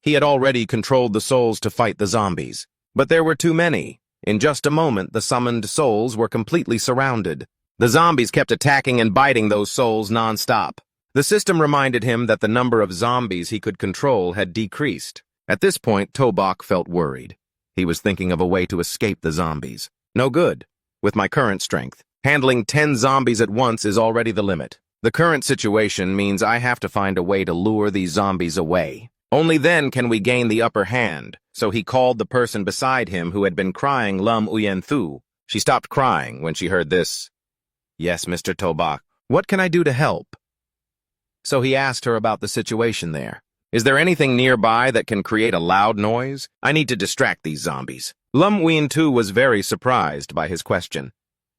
He had already controlled the souls to fight the zombies. But there were too many. In just a moment, the summoned souls were completely surrounded. The zombies kept attacking and biting those souls non-stop. The system reminded him that the number of zombies he could control had decreased. At this point, To-bok felt worried. He was thinking of a way to escape the zombies. No good. With my current strength, handling 10 zombies at once is already the limit. The current situation means I have to find a way to lure these zombies away. Only then can we gain the upper hand. So he called the person beside him who had been crying, Lam Uyen-thu. She stopped crying when she heard this. "Yes, Mr. To-bok, what can I do to help?" So he asked her about the situation there. "Is there anything nearby that can create a loud noise? I need to distract these zombies." Lam Uyen-thu was very surprised by his question.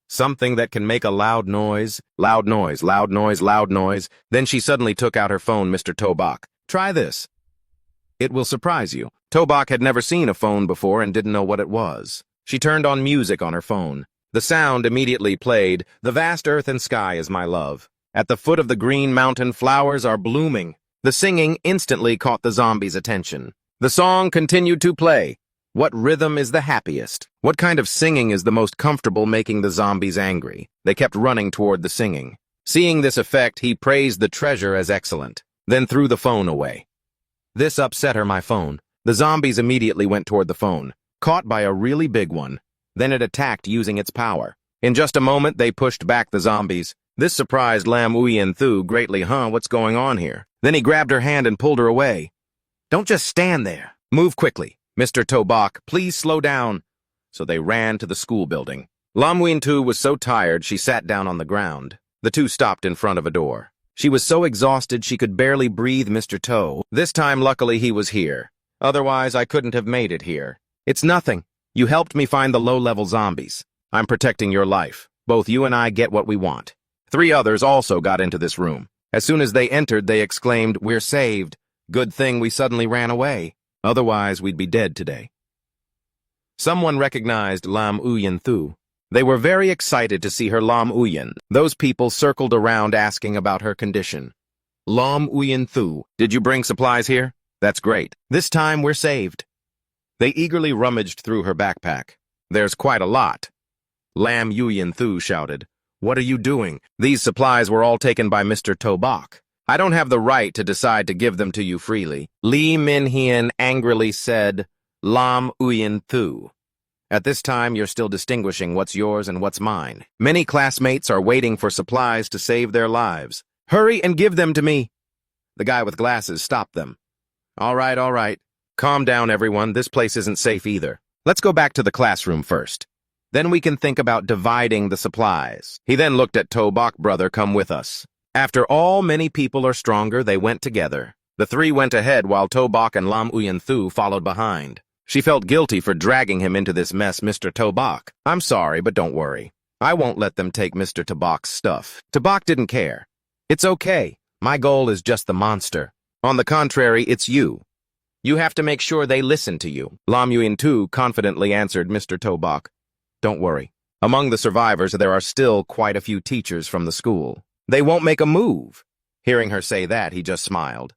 "Something that can make a loud noise, loud noise, loud noise, loud noise." Then she suddenly took out her phone. "Mr. To-bok, try this. It will surprise you." To-bok had never seen a phone before and didn't know what it was. She turned on music on her phone. The sound immediately played, "The vast earth and sky is my love. At the foot of the green mountain, flowers are blooming." The singing instantly caught the zombies' attention. The song continued to play. What rhythm is the happiest? What kind of singing is the most comfortable, making the zombies angry? They kept running toward the singing. Seeing this effect, he praised the treasure as excellent, then threw the phone away. This upset her. "My phone." The zombies immediately went toward the phone, caught by a really big one. Then it attacked using its power. In just a moment, they pushed back the zombies. This surprised Lam Uyen-thu greatly. What's going on here?" Then he grabbed her hand and pulled her away. "Don't just stand there. Move quickly. Mr. To-bok, please slow down." So they ran to the school building. Lam Uyen-thu was so tired she sat down on the ground. The two stopped in front of a door. She was so exhausted she could barely breathe. "Mr. To. This time, luckily, he was here. Otherwise, I couldn't have made it here." "It's nothing. You helped me find the low-level zombies. I'm protecting your life. Both you and I get what we want." 3 others also got into this room. As soon as they entered, they exclaimed, "We're saved. Good thing we suddenly ran away. Otherwise, we'd be dead today." Someone recognized Lam Uyen-thu. They were very excited to see her. Lam Uyen. Those people circled around asking about her condition. Lam Uyen Thu, did you bring supplies here? That's great. This time we're saved. They eagerly rummaged through her backpack. There's quite a lot. Lam Uyen Thu shouted. What are you doing? These supplies were all taken by Mr. To Bok. I don't have the right to decide to give them to you freely. Lee Min-hien angrily said, Lam Uyen Thu. At this time, you're still distinguishing what's yours and what's mine. Many classmates are waiting for supplies to save their lives. Hurry and give them to me. The guy with glasses stopped them. All right. Calm down, everyone. This place isn't safe either. Let's go back to the classroom first. Then we can think about dividing the supplies. He then looked at To Bok. Brother, come with us. After all, many people are stronger, they went together. The three went ahead while To Bok and Lam Uyen Thu followed behind. She felt guilty for dragging him into this mess, Mr. To Bok. I'm sorry, but don't worry. I won't let them take Mr. To Bok's stuff. To Bok didn't care. It's okay. My goal is just the monster. On the contrary, it's you. You have to make sure they listen to you. Lam Uyen Thu confidently answered Mr. To Bok. Don't worry. Among the survivors, there are still quite a few teachers from the school. They won't make a move. Hearing her say that, he just smiled.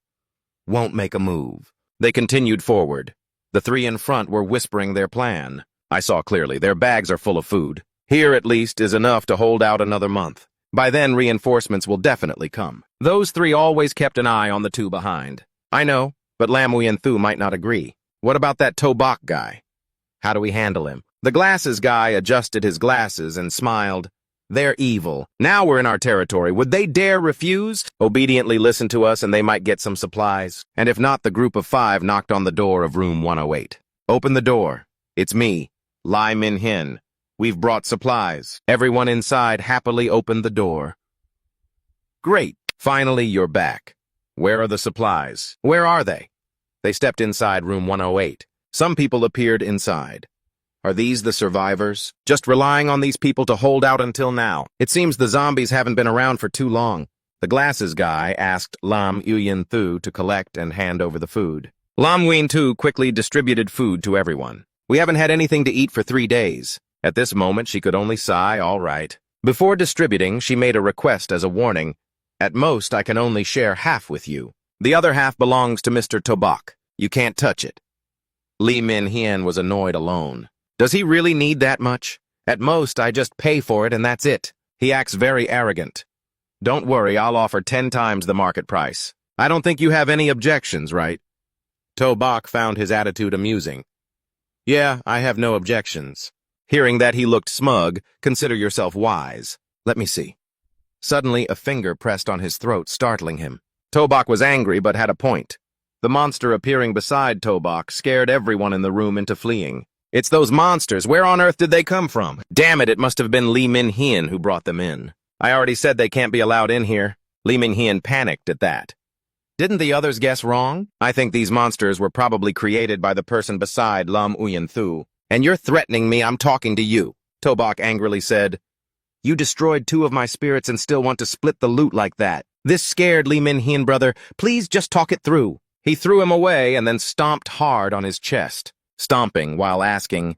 Won't make a move. They continued forward. The three in front were whispering their plan. I saw clearly their bags are full of food. Here, at least, is enough to hold out another month. By then, reinforcements will definitely come. Those three always kept an eye on the two behind. I know, but Lam Uyen Thu might not agree. What about that To Bok guy? How do we handle him? The glasses guy adjusted his glasses and smiled. They're evil. Now we're in our territory. Would they dare refuse? Obediently listen to us and they might get some supplies. And if not, the group of 5 knocked on the door of room 108. Open the door. It's me, Lee Min-hien. We've brought supplies. Everyone inside happily opened the door. Great. Finally, you're back. Where are the supplies? Where are they? They stepped inside room 108. Some people appeared inside. Are these the survivors? Just relying on these people to hold out until now. It seems the zombies haven't been around for too long. The glasses guy asked Lam Uyen Thu to collect and hand over the food. Lam Uyen Thu quickly distributed food to everyone. We haven't had anything to eat for 3 days. At this moment, she could only sigh, all right. Before distributing, she made a request as a warning. At most, I can only share half with you. The other half belongs to Mr. To Bok. You can't touch it. Lee Min-hien was annoyed alone. Does he really need that much? At most, I just pay for it and that's it. He acts very arrogant. Don't worry, I'll offer 10 times the market price. I don't think you have any objections, right? To Bok found his attitude amusing. Yeah, I have no objections. Hearing that, he looked smug. Consider yourself wise. Let me see. Suddenly, a finger pressed on his throat, startling him. To Bok was angry but had a point. The monster appearing beside To Bok scared everyone in the room into fleeing. It's those monsters. Where on earth did they come from? Damn it must have been Lee Min-hien who brought them in. I already said they can't be allowed in here. Lee Min-hien panicked at that. Didn't the others guess wrong? I think these monsters were probably created by the person beside Lam Uyen Thu. And you're threatening me, I'm talking to you. To Bok angrily said. You destroyed 2 of my spirits and still want to split the loot like that. This scared Lee Min-hien, brother. Please just talk it through. He threw him away and then stomped hard on his chest. Stomping while asking,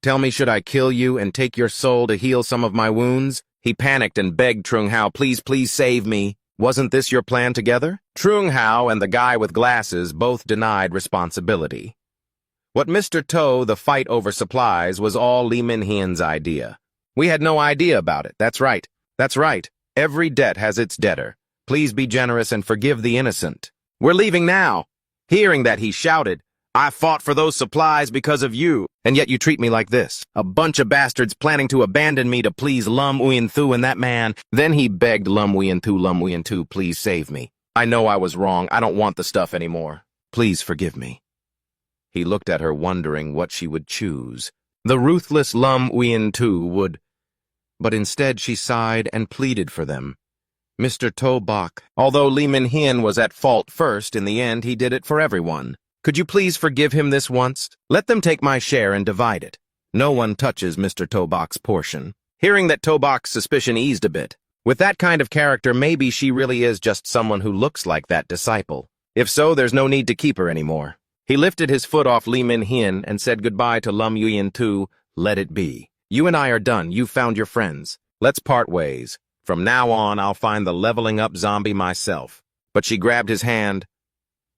Tell me, should I kill you and take your soul to heal some of my wounds? He panicked and begged Trung Hao, please save me. Wasn't this your plan together? Trung Hao and the guy with glasses both denied responsibility. What Mr. To, the fight over supplies, was all Lee Min-hien's idea. We had no idea about it. That's right. Every debt has its debtor. Please be generous and forgive the innocent. We're leaving now. Hearing that, he shouted, I fought for those supplies because of you, and yet you treat me like this. A bunch of bastards planning to abandon me to please Lam Uyen Thu and that man. Then he begged Lam Uyen Thu, please save me. I know I was wrong. I don't want the stuff anymore. Please forgive me. He looked at her, wondering what she would choose. The ruthless Lam Uyen Thu would. But instead she sighed and pleaded for them. Mr. To Bok, although Lee Min-hien was at fault first, in the end he did it for everyone. Could you please forgive him this once? Let them take my share and divide it. No one touches Mr. To Bok's portion. Hearing that To Bok's suspicion eased a bit. With that kind of character, maybe she really is just someone who looks like that disciple. If so, there's no need to keep her anymore. He lifted his foot off Lee Min-hien and said goodbye to Lam Uyen Thu. Let it be. You and I are done. You've found your friends. Let's part ways. From now on, I'll find the leveling up zombie myself. but she grabbed his hand.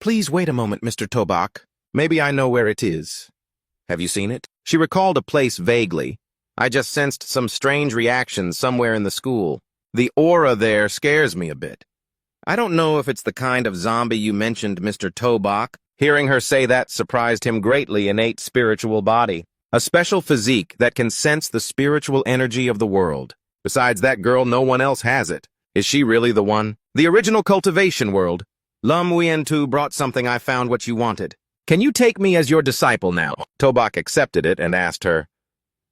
"Please wait a moment, Mr. Tobak. Maybe I know where it is." "Have you seen it?" She recalled a place vaguely. "I just sensed some strange reactions somewhere in the school. The aura there scares me a bit." "I don't know if it's the kind of zombie you mentioned, Mr. Tobak." Hearing her say that surprised him greatly. Innate spiritual body. A special physique that can sense the spiritual energy of the world. Besides that girl, no one else has it. Is she really the one? The original cultivation world. Lam Wein-tu brought something. I found what you wanted. Can you take me as your disciple now? Tobak accepted it and asked her,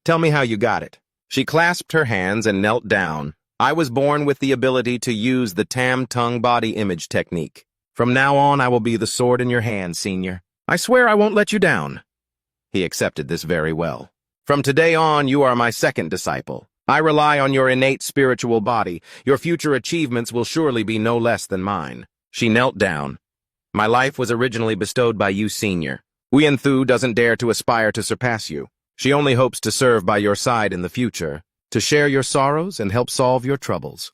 "Tell me how you got it." She clasped her hands and knelt down. "I was born with the ability to use the Tam Tongue body image technique. From now on, I will be the sword in your hand, senior. I swear I won't let you down." He accepted this very well. "From today on, you are my second disciple. I rely on your innate spiritual body. Your future achievements will surely be no less than mine." She knelt down. "My life was originally bestowed by you, senior. Wein-tu doesn't dare to aspire to surpass you. She only hopes to serve by your side in the future, to share your sorrows and help solve your troubles."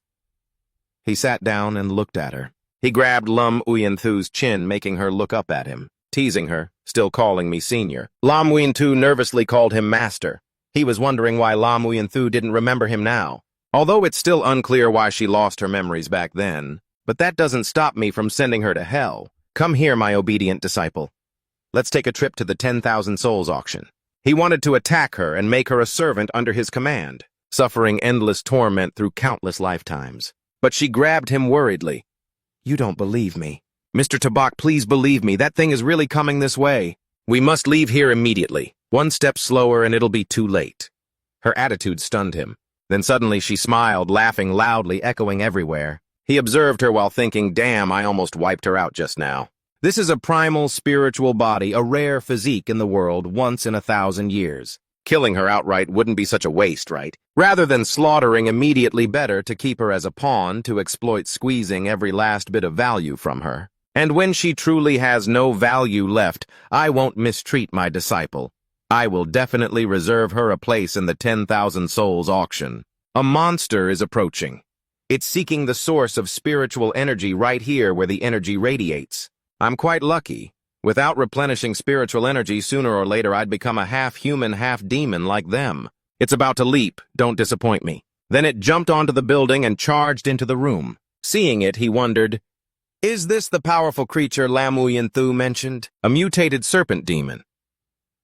He sat down and looked at her. He grabbed Lam Wein-tu's chin, making her look up at him, teasing her, still calling me senior. Lam Wein-tu nervously called him master. He was wondering why Lam Wein-tu didn't remember him now, although it's still unclear why she lost her memories back then. But that doesn't stop me from sending her to hell. "Come here, my obedient disciple. Let's take a trip to the 10,000 souls auction." He wanted to attack her and make her a servant under his command, suffering endless torment through countless lifetimes. But she grabbed him worriedly. "You don't believe me. Mr. Tobak, please believe me. That thing is really coming this way. We must leave here immediately. One step slower and it'll be too late." Her attitude stunned him. Then suddenly she smiled, laughing loudly, echoing everywhere. He observed her while thinking, "Damn, I almost wiped her out just now." This is a primal spiritual body, a rare physique in the world, once in 1,000 years. Killing her outright wouldn't be such a waste, right? Rather than slaughtering immediately, better to keep her as a pawn to exploit, squeezing every last bit of value from her. And when she truly has no value left, I won't mistreat my disciple. I will definitely reserve her a place in the 10,000 souls auction. A monster is approaching. It's seeking the source of spiritual energy right here where the energy radiates. I'm quite lucky. Without replenishing spiritual energy, sooner or later I'd become a half-human, half-demon like them. It's about to leap. Don't disappoint me. Then it jumped onto the building and charged into the room. Seeing it, he wondered, is this the powerful creature Lam Wein-tu mentioned? A mutated serpent demon?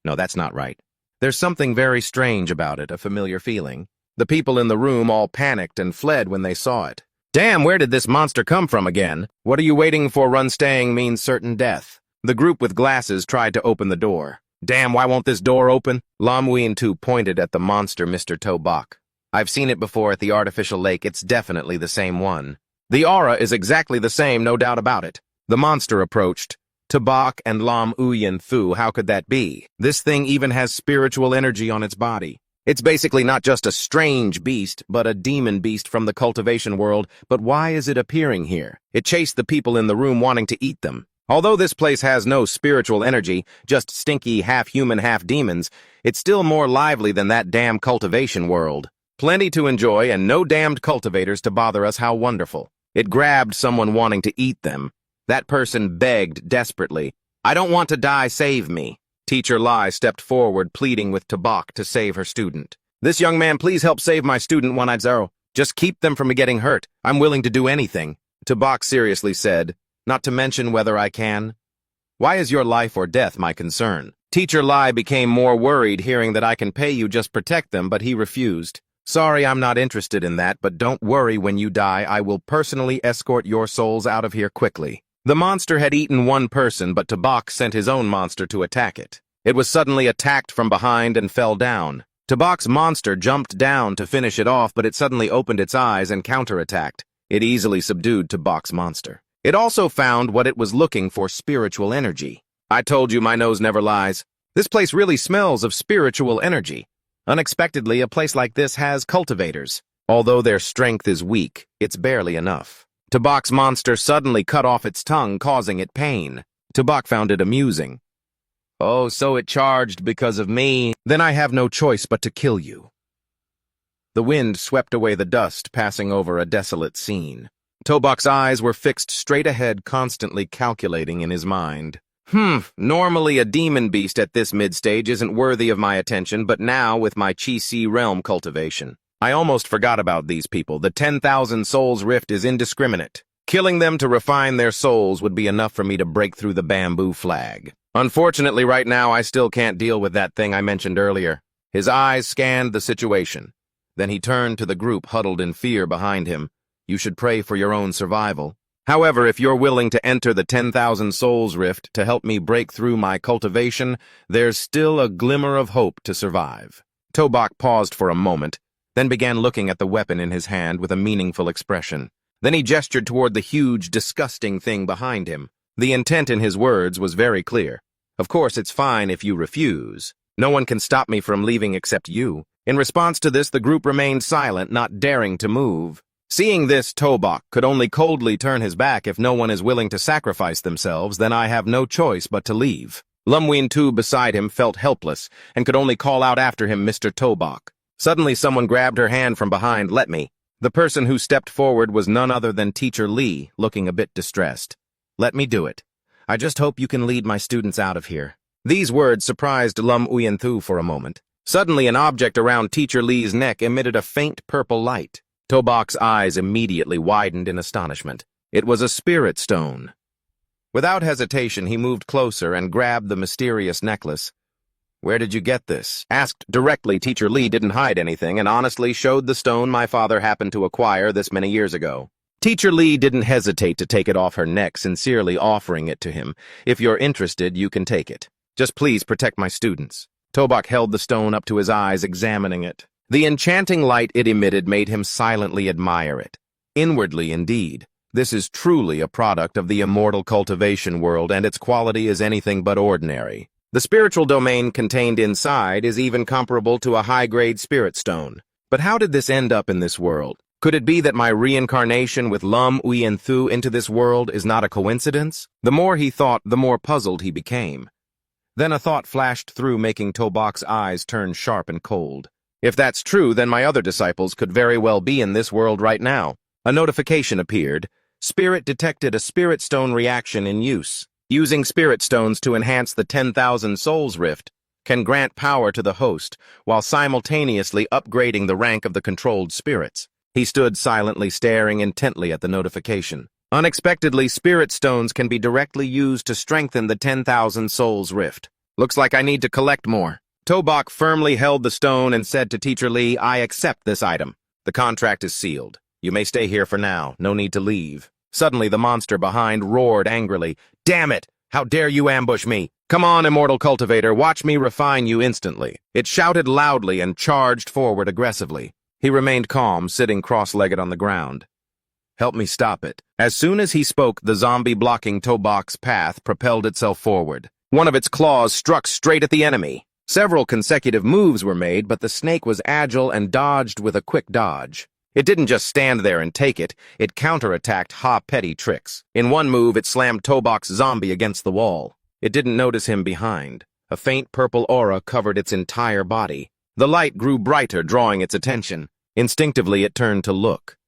No, that's not right. There's something very strange about it, a familiar feeling. The people in the room all panicked and fled when they saw it. "Damn, where did this monster come from again? What are you waiting for? Run, staying means certain death." The group with glasses tried to open the door. "Damn, why won't this door open?" Lam Wein-tu pointed at the monster, Mr. Tobak. "I've seen it before at the artificial lake. It's definitely the same one. The aura is exactly the same, no doubt about it." The monster approached. Tobak and Lam Wein-tu, how could that be? This thing even has spiritual energy on its body. It's basically not just a strange beast, but a demon beast from the cultivation world. But why is it appearing here? It chased the people in the room wanting to eat them. Although this place has no spiritual energy, just stinky half-human, half-demons, it's still more lively than that damn cultivation world. Plenty to enjoy and no damned cultivators to bother us. How wonderful. It grabbed someone wanting to eat them. That person begged desperately, "I don't want to die, save me." Teacher Lai stepped forward, pleading with Tobak to save her student. "This young man, please help save my student, One-Eyed Zero. Just keep them from getting hurt. I'm willing to do anything." Tobak seriously said, "Not to mention whether I can. Why is your life or death my concern?" Teacher Lai became more worried hearing that I can pay you, just protect them, but he refused. "Sorry, I'm not interested in that, but don't worry, when you die, I will personally escort your souls out of here quickly." The monster had eaten one person, but Tobak sent his own monster to attack it. It was suddenly attacked from behind and fell down. Tobak's monster jumped down to finish it off, but it suddenly opened its eyes and counterattacked. It easily subdued Tobak's monster. It also found what it was looking for, spiritual energy. "I told you my nose never lies. This place really smells of spiritual energy." Unexpectedly, a place like this has cultivators. Although their strength is weak, it's barely enough. Tobak's monster suddenly cut off its tongue, causing it pain. Tobak found it amusing. "Oh, so it charged because of me? Then I have no choice but to kill you." The wind swept away the dust, passing over a desolate scene. Tobok's eyes were fixed straight ahead, constantly calculating in his mind. Normally a demon beast at this mid-stage isn't worthy of my attention, but now with my Chi-Si realm cultivation. I almost forgot about these people. The 10,000 souls rift is indiscriminate. Killing them to refine their souls would be enough for me to break through the bamboo flag. Unfortunately, right now, I still can't deal with that thing I mentioned earlier. His eyes scanned the situation. Then he turned to the group huddled in fear behind him. You should pray for your own survival. However, if you're willing to enter the 10,000 souls rift to help me break through my cultivation, there's still a glimmer of hope to survive. Tobok paused for a moment, then began looking at the weapon in his hand with a meaningful expression. Then he gestured toward the huge, disgusting thing behind him. The intent in his words was very clear. Of course, it's fine if you refuse. No one can stop me from leaving except you. In response to this, the group remained silent, not daring to move. Seeing this, Tobok could only coldly turn his back. If no one is willing to sacrifice themselves, then I have no choice but to leave. Lumween-Tu beside him felt helpless and could only call out after him, Mr. Tobok. Suddenly, someone grabbed her hand from behind. Let me. The person who stepped forward was none other than Teacher Lee, looking a bit distressed. Let me do it. I just hope you can lead my students out of here. These words surprised Lumween-Tu for a moment. Suddenly, an object around Teacher Lee's neck emitted a faint purple light. Tobok's eyes immediately widened in astonishment. It was a spirit stone. Without hesitation, he moved closer and grabbed the mysterious necklace. Where did you get this? Asked directly, Teacher Lee didn't hide anything and honestly showed the stone my father happened to acquire this many years ago. Teacher Lee didn't hesitate to take it off her neck, sincerely offering it to him. If you're interested, you can take it. Just please protect my students. Tobok held the stone up to his eyes, examining it. The enchanting light it emitted made him silently admire it. Inwardly, indeed. This is truly a product of the immortal cultivation world, and its quality is anything but ordinary. The spiritual domain contained inside is even comparable to a high-grade spirit stone. But how did this end up in this world? Could it be that my reincarnation with Lumween-Tu into this world is not a coincidence? The more he thought, the more puzzled he became. Then a thought flashed through, making Tobok's eyes turn sharp and cold. If that's true, then my other disciples could very well be in this world right now. A notification appeared. Spirit detected a spirit stone reaction in use. Using spirit stones to enhance the 10,000 souls rift can grant power to the host, while simultaneously upgrading the rank of the controlled spirits. He stood silently, staring intently at the notification. Unexpectedly, spirit stones can be directly used to strengthen the 10,000 souls rift. Looks like I need to collect more. Tobok firmly held the stone and said to Teacher Lee, I accept this item. The contract is sealed. You may stay here for now. No need to leave. Suddenly, the monster behind roared angrily. Damn it! How dare you ambush me? Come on, immortal cultivator, watch me refine you instantly. It shouted loudly and charged forward aggressively. He remained calm, sitting cross-legged on the ground. Help me stop it. As soon as he spoke, the zombie blocking Tobok's path propelled itself forward. One of its claws struck straight at the enemy. Several consecutive moves were made, but the snake was agile and dodged with a quick dodge. It didn't just stand there and take it, it counterattacked Ha-Petty tricks. In one move, it slammed Tobok's zombie against the wall. It didn't notice him behind. A faint purple aura covered its entire body. The light grew brighter, drawing its attention. Instinctively, it turned to look.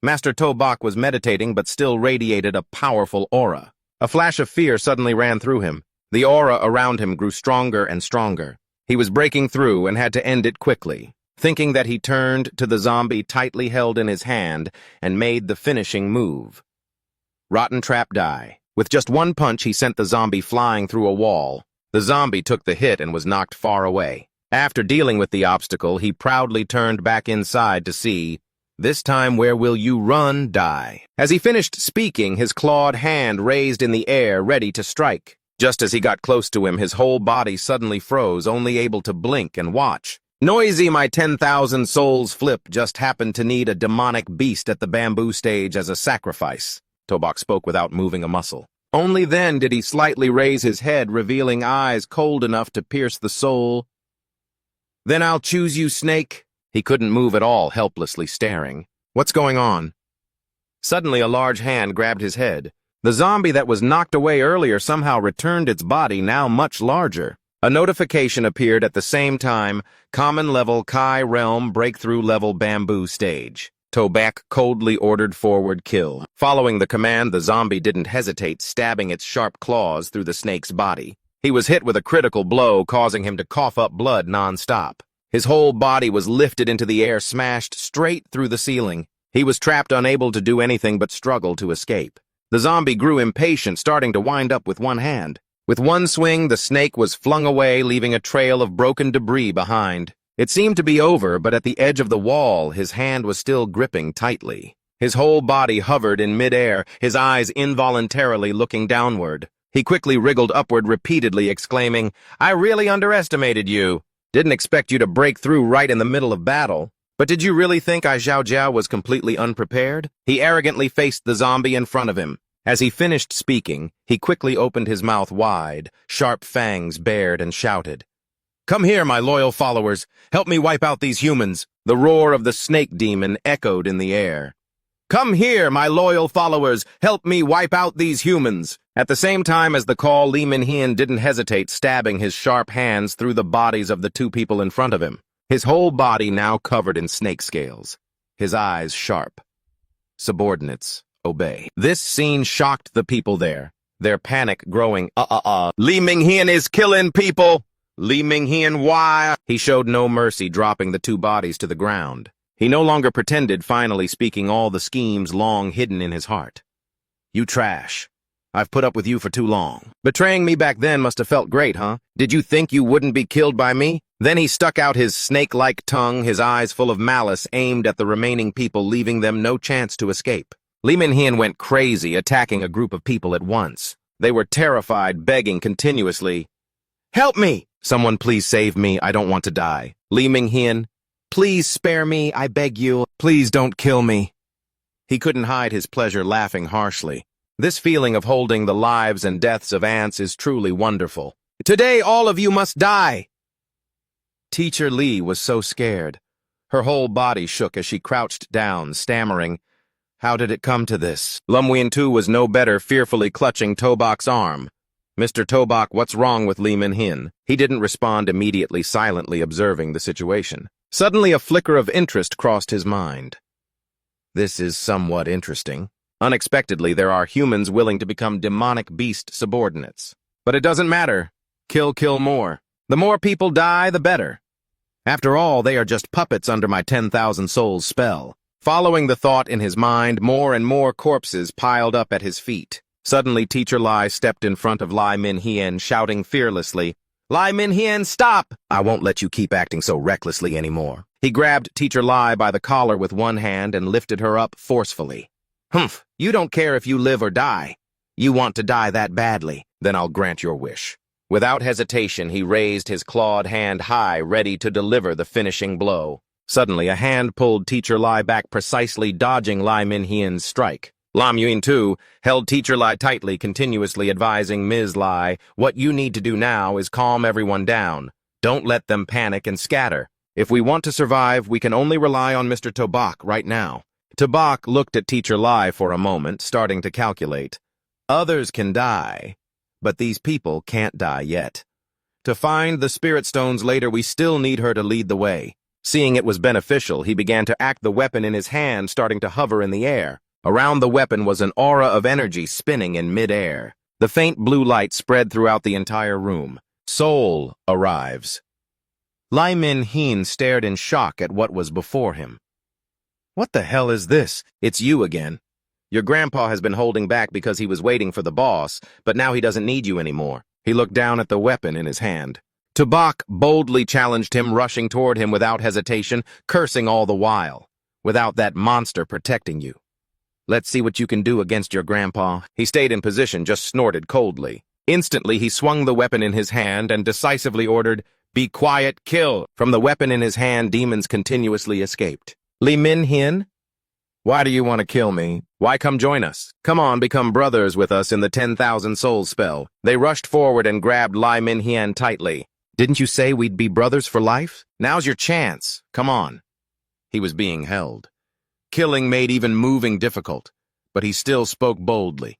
Master Tobok was meditating but still radiated a powerful aura. A flash of fear suddenly ran through him. The aura around him grew stronger and stronger. He was breaking through and had to end it quickly. Thinking that, he turned to the zombie tightly held in his hand and made the finishing move. Rotten Trap Die. With just one punch, he sent the zombie flying through a wall. The zombie took the hit and was knocked far away. After dealing with the obstacle, he proudly turned back inside to see, this time where will you run, die? As he finished speaking, his clawed hand raised in the air, ready to strike. Just as he got close to him, his whole body suddenly froze, only able to blink and watch. Noisy, my 10,000 souls flip just happened to need a demonic beast at the bamboo stage as a sacrifice. Tobok spoke without moving a muscle. Only then did he slightly raise his head, revealing eyes cold enough to pierce the soul. Then I'll choose you, snake. He couldn't move at all, helplessly staring. What's going on? Suddenly, a large hand grabbed his head. The zombie that was knocked away earlier somehow returned its body, now much larger. A notification appeared at the same time, Common Level Kai Realm Breakthrough Level Bamboo Stage. Tobak coldly ordered forward kill. Following the command, the zombie didn't hesitate, stabbing its sharp claws through the snake's body. He was hit with a critical blow, causing him to cough up blood non-stop. His whole body was lifted into the air, smashed straight through the ceiling. He was trapped, unable to do anything but struggle to escape. The zombie grew impatient, starting to wind up with one hand. With one swing, the snake was flung away, leaving a trail of broken debris behind. It seemed to be over, but at the edge of the wall, his hand was still gripping tightly. His whole body hovered in midair, his eyes involuntarily looking downward. He quickly wriggled upward, repeatedly exclaiming, "I really underestimated you. Didn't expect you to break through right in the middle of battle. But did you really think I Zhao Jiao was completely unprepared?" He arrogantly faced the zombie in front of him. As he finished speaking, he quickly opened his mouth wide, sharp fangs bared, and shouted, "Come here, my loyal followers. Help me wipe out these humans." The roar of the snake demon echoed in the air. "Come here, my loyal followers. Help me wipe out these humans." At the same time as the call, Li Minhian didn't hesitate, stabbing his sharp hands through the bodies of the two people in front of him. His whole body now covered in snake scales. His eyes sharp. Subordinates, obey. This scene shocked the people there, their panic growing. Li Minhian is killing people! Li Minhian, why? He showed no mercy, dropping the two bodies to the ground. He no longer pretended, finally speaking all the schemes long hidden in his heart. "You trash. I've put up with you for too long. Betraying me back then must have felt great, huh? Did you think you wouldn't be killed by me?" Then he stuck out his snake-like tongue, his eyes full of malice, aimed at the remaining people, leaving them no chance to escape. Li Minhian went crazy, attacking a group of people at once. They were terrified, begging continuously, "Help me! Someone please save me, I don't want to die. Li Minhian, please spare me, I beg you. Please don't kill me." He couldn't hide his pleasure, laughing harshly. This feeling of holding the lives and deaths of ants is truly wonderful. "Today all of you must die!" Teacher Li was so scared. Her whole body shook as she crouched down, stammering, "How did it come to this?" Lum Wien-tu was no better, fearfully clutching Tobak's arm. "Mr. Tobak, what's wrong with Li Minhian?" He didn't respond immediately, silently observing the situation. Suddenly a flicker of interest crossed his mind. This is somewhat interesting. Unexpectedly, there are humans willing to become demonic beast subordinates. But it doesn't matter. Kill more. The more people die, the better. After all, they are just puppets under my 10,000 souls spell. Following the thought in his mind, more and more corpses piled up at his feet. Suddenly, Teacher Lai stepped in front of Li Minhian, shouting fearlessly, "Li Minhian, stop! I won't let you keep acting so recklessly anymore." He grabbed Teacher Lai by the collar with one hand and lifted her up forcefully. "Humph, you don't care if you live or die. You want to die that badly, then I'll grant your wish." Without hesitation, he raised his clawed hand high, ready to deliver the finishing blow. Suddenly, a hand pulled Teacher Lai back, precisely dodging Li Minhian's strike. Lam Yun-tu held Teacher Lai tightly, continuously advising Ms. Lai, "What you need to do now is calm everyone down. Don't let them panic and scatter. If we want to survive, we can only rely on Mr. Tobak right now." Tobak looked at Teacher Lai for a moment, starting to calculate. Others can die, but these people can't die yet. To find the spirit stones later, we still need her to lead the way. Seeing it was beneficial, he began to act the weapon in his hand, starting to hover in the air. Around the weapon was an aura of energy spinning in mid-air. The faint blue light spread throughout the entire room. Soul arrives. Li Minhian stared in shock at what was before him. "What the hell is this? It's you again. Your grandpa has been holding back because he was waiting for the boss, but now he doesn't need you anymore." He looked down at the weapon in his hand. Tobak boldly challenged him, rushing toward him without hesitation, cursing all the while. "Without that monster protecting you. Let's see what you can do against your grandpa." He stayed in position, just snorted coldly. Instantly, he swung the weapon in his hand and decisively ordered, "Be quiet, kill." From the weapon in his hand, demons continuously escaped. "Li Minhian? Why do you want to kill me? Why come join us? Come on, become brothers with us in the 10,000 soul spell." They rushed forward and grabbed Li Minhian tightly. "Didn't you say we'd be brothers for life? Now's your chance. Come on." He was being held. Killing made even moving difficult, but he still spoke boldly.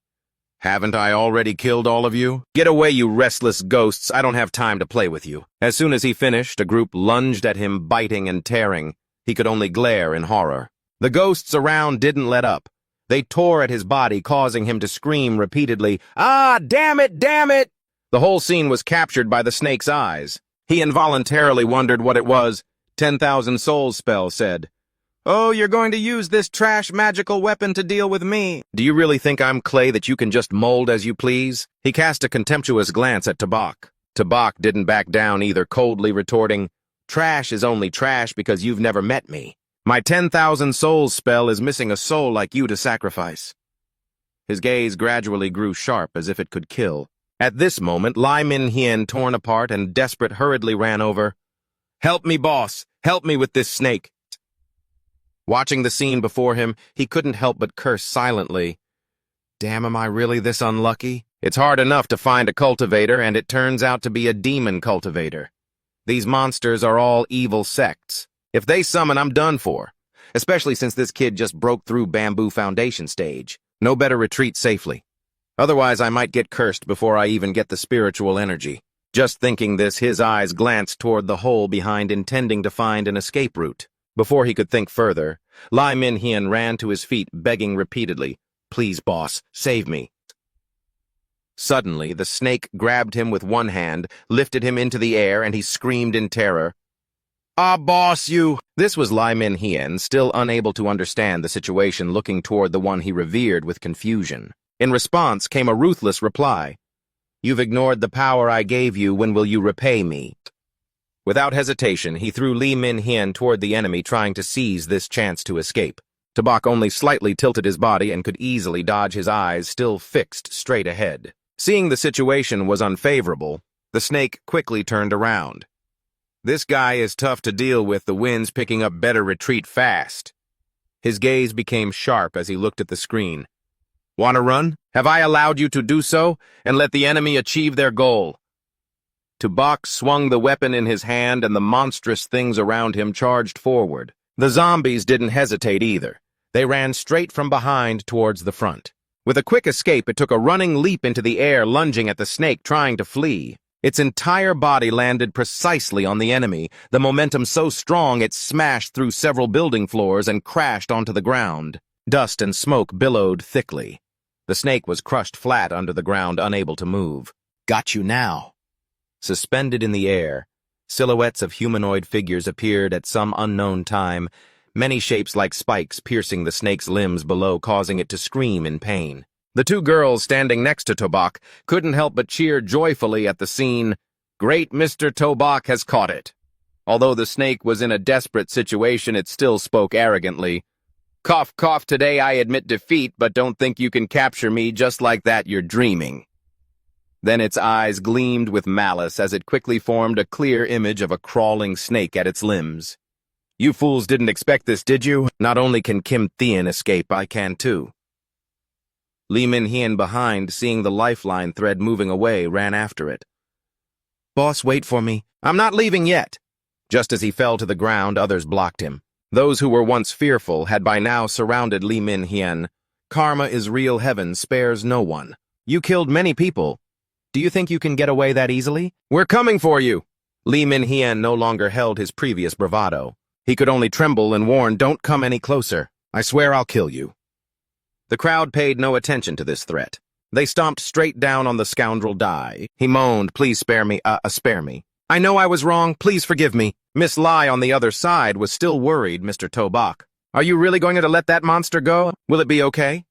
"Haven't I already killed all of you? Get away, you restless ghosts. I don't have time to play with you." As soon as he finished, a group lunged at him, biting and tearing. He could only glare in horror. The ghosts around didn't let up. They tore at his body, causing him to scream repeatedly, "Ah, damn it, damn it!" The whole scene was captured by the snake's eyes. He involuntarily wondered what it was. 10,000 souls spell said, "Oh, you're going to use this trash magical weapon to deal with me. Do you really think I'm clay that you can just mold as you please?" He cast a contemptuous glance at Tabak. Tabak didn't back down either, coldly retorting, "Trash is only trash because you've never met me. My 10,000 souls spell is missing a soul like you to sacrifice." His gaze gradually grew sharp as if it could kill. At this moment, Lai Min-hien, torn apart and desperate, hurriedly ran over. "Help me, boss! Help me with this snake!" Watching the scene before him, he couldn't help but curse silently. Damn, am I really this unlucky? It's hard enough to find a cultivator, and it turns out to be a demon cultivator. These monsters are all evil sects. If they summon, I'm done for. Especially since this kid just broke through Bamboo Foundation stage. No better retreat safely. Otherwise, I might get cursed before I even get the spiritual energy. Just thinking this, his eyes glanced toward the hole behind, intending to find an escape route. Before he could think further, Lai Min-hien ran to his feet, begging repeatedly, "Please, boss, save me." Suddenly, the snake grabbed him with one hand, lifted him into the air, and he screamed in terror, "Ah, boss, you!" This was Lai Min-hien, still unable to understand the situation, looking toward the one he revered with confusion. In response came a ruthless reply, "You've ignored the power I gave you. When will you repay me?" Without hesitation, he threw Li Min-hien toward the enemy, trying to seize this chance to escape. Tabak only slightly tilted his body and could easily dodge, his eyes still fixed straight ahead. Seeing the situation was unfavorable, the snake quickly turned around. This guy is tough to deal with, the wind's picking up, better retreat fast. His gaze became sharp as he looked at the screen. "Want to run? Have I allowed you to do so? And let the enemy achieve their goal." Tabak swung the weapon in his hand, and the monstrous things around him charged forward. The zombies didn't hesitate either. They ran straight from behind towards the front. With a quick escape, it took a running leap into the air, lunging at the snake, trying to flee. Its entire body landed precisely on the enemy, the momentum so strong it smashed through several building floors and crashed onto the ground. Dust and smoke billowed thickly. The snake was crushed flat under the ground, unable to move. "Got you now." Suspended in the air, silhouettes of humanoid figures appeared at some unknown time, many shapes like spikes piercing the snake's limbs below, causing it to scream in pain. The two girls standing next to Tobak couldn't help but cheer joyfully at the scene. Great Mr. Tobak has caught it. Although the snake was in a desperate situation, it still spoke arrogantly. "Cough, cough, today I admit defeat, but don't think you can capture me just like that, you're dreaming." Then its eyes gleamed with malice as it quickly formed a clear image of a crawling snake at its limbs. "You fools didn't expect this, did you? Not only can Kim Thien escape, I can too." Li Min-hien behind, seeing the lifeline thread moving away, ran after it. "Boss, wait for me. I'm not leaving yet." Just as he fell to the ground, others blocked him. Those who were once fearful had by now surrounded Li Min-hien. "Karma is real, heaven spares no one. You killed many people. Do you think you can get away that easily? We're coming for you!" Li Min-hien no longer held his previous bravado. He could only tremble and warn, "Don't come any closer. I swear I'll kill you." The crowd paid no attention to this threat. They stomped straight down on the scoundrel Dai. He moaned, "Please spare me, spare me. I know I was wrong, please forgive me." Miss Lai on the other side was still worried, Mr. Tobak. "Are you really going to let that monster go? Will it be okay?"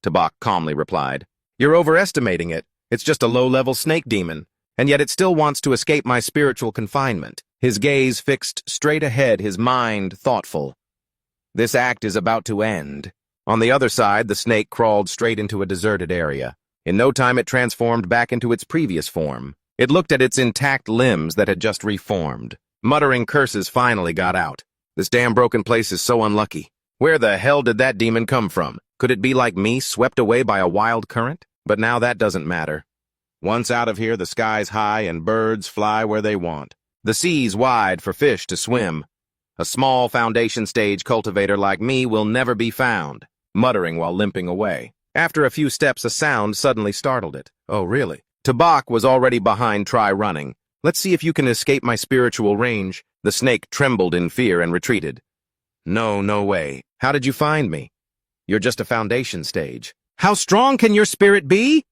Tobak calmly replied, "You're overestimating it. It's just a low-level snake demon, and yet it still wants to escape my spiritual confinement." His gaze fixed straight ahead, his mind thoughtful. This act is about to end. On the other side, the snake crawled straight into a deserted area. In no time, it transformed back into its previous form. It looked at its intact limbs that had just reformed. Muttering curses finally got out. "This damn broken place is so unlucky. Where the hell did that demon come from? Could it be like me, swept away by a wild current? But now that doesn't matter. Once out of here, the sky's high and birds fly where they want. The sea's wide for fish to swim. A small foundation stage cultivator like me will never be found," muttering while limping away. After a few steps, a sound suddenly startled it. "Oh, really?" Tabak was already behind. "Try running. Let's see if you can escape my spiritual range." The snake trembled in fear and retreated. "No, no way. How did you find me? You're just a foundation stage. How strong can your spirit be?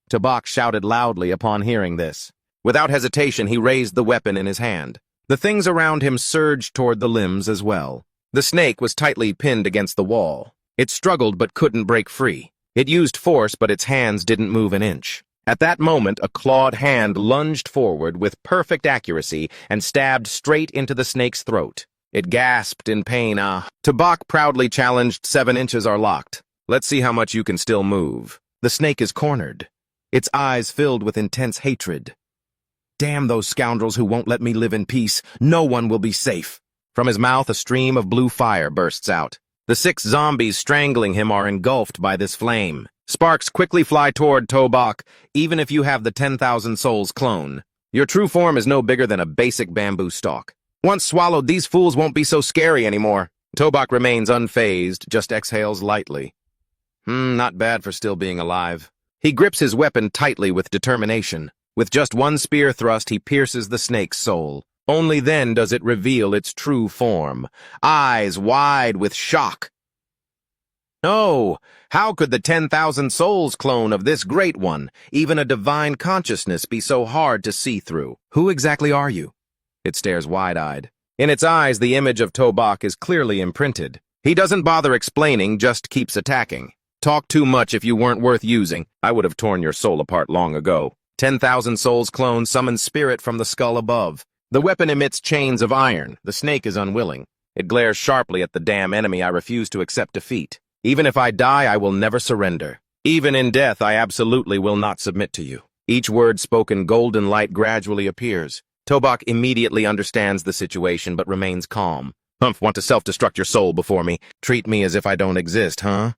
Tobak shouted loudly upon hearing this. Without hesitation, he raised the weapon in his hand. The things around him surged toward the limbs as well. The snake was tightly pinned against the wall. It struggled but couldn't break free. It used force, but its hands didn't move an inch. At that moment, a clawed hand lunged forward with perfect accuracy and stabbed straight into the snake's throat. It gasped in pain. Tobak proudly challenged. 7 inches are locked. Let's see how much you can still move. The snake is cornered, its eyes filled with intense hatred. Damn those scoundrels who won't let me live in peace. No one will be safe. From his mouth, a stream of blue fire bursts out. The 6 zombies strangling him are engulfed by this flame. Sparks quickly fly toward Tobak, even if you have the 10,000 souls clone. Your true form is no bigger than a basic bamboo stalk. Once swallowed, these fools won't be so scary anymore. Tobak remains unfazed, just exhales lightly. Not bad for still being alive. He grips his weapon tightly with determination. With just one spear thrust, he pierces the snake's soul. Only then does it reveal its true form, eyes wide with shock. No, how could the 10,000 souls clone of this great one, even a divine consciousness, be so hard to see through? Who exactly are you? It stares wide-eyed. In its eyes, the image of Tobak is clearly imprinted. He doesn't bother explaining, just keeps attacking. Talk too much if you weren't worth using. I would have torn your soul apart long ago. 10,000 souls clone summons spirit from the skull above. The weapon emits chains of iron. The snake is unwilling. It glares sharply at the damn enemy. I refuse to accept defeat. Even if I die, I will never surrender. Even in death, I absolutely will not submit to you. Each word spoken, golden light gradually appears. Tobak immediately understands the situation, but remains calm. Humph, want to self-destruct your soul before me? Treat me as if I don't exist, huh?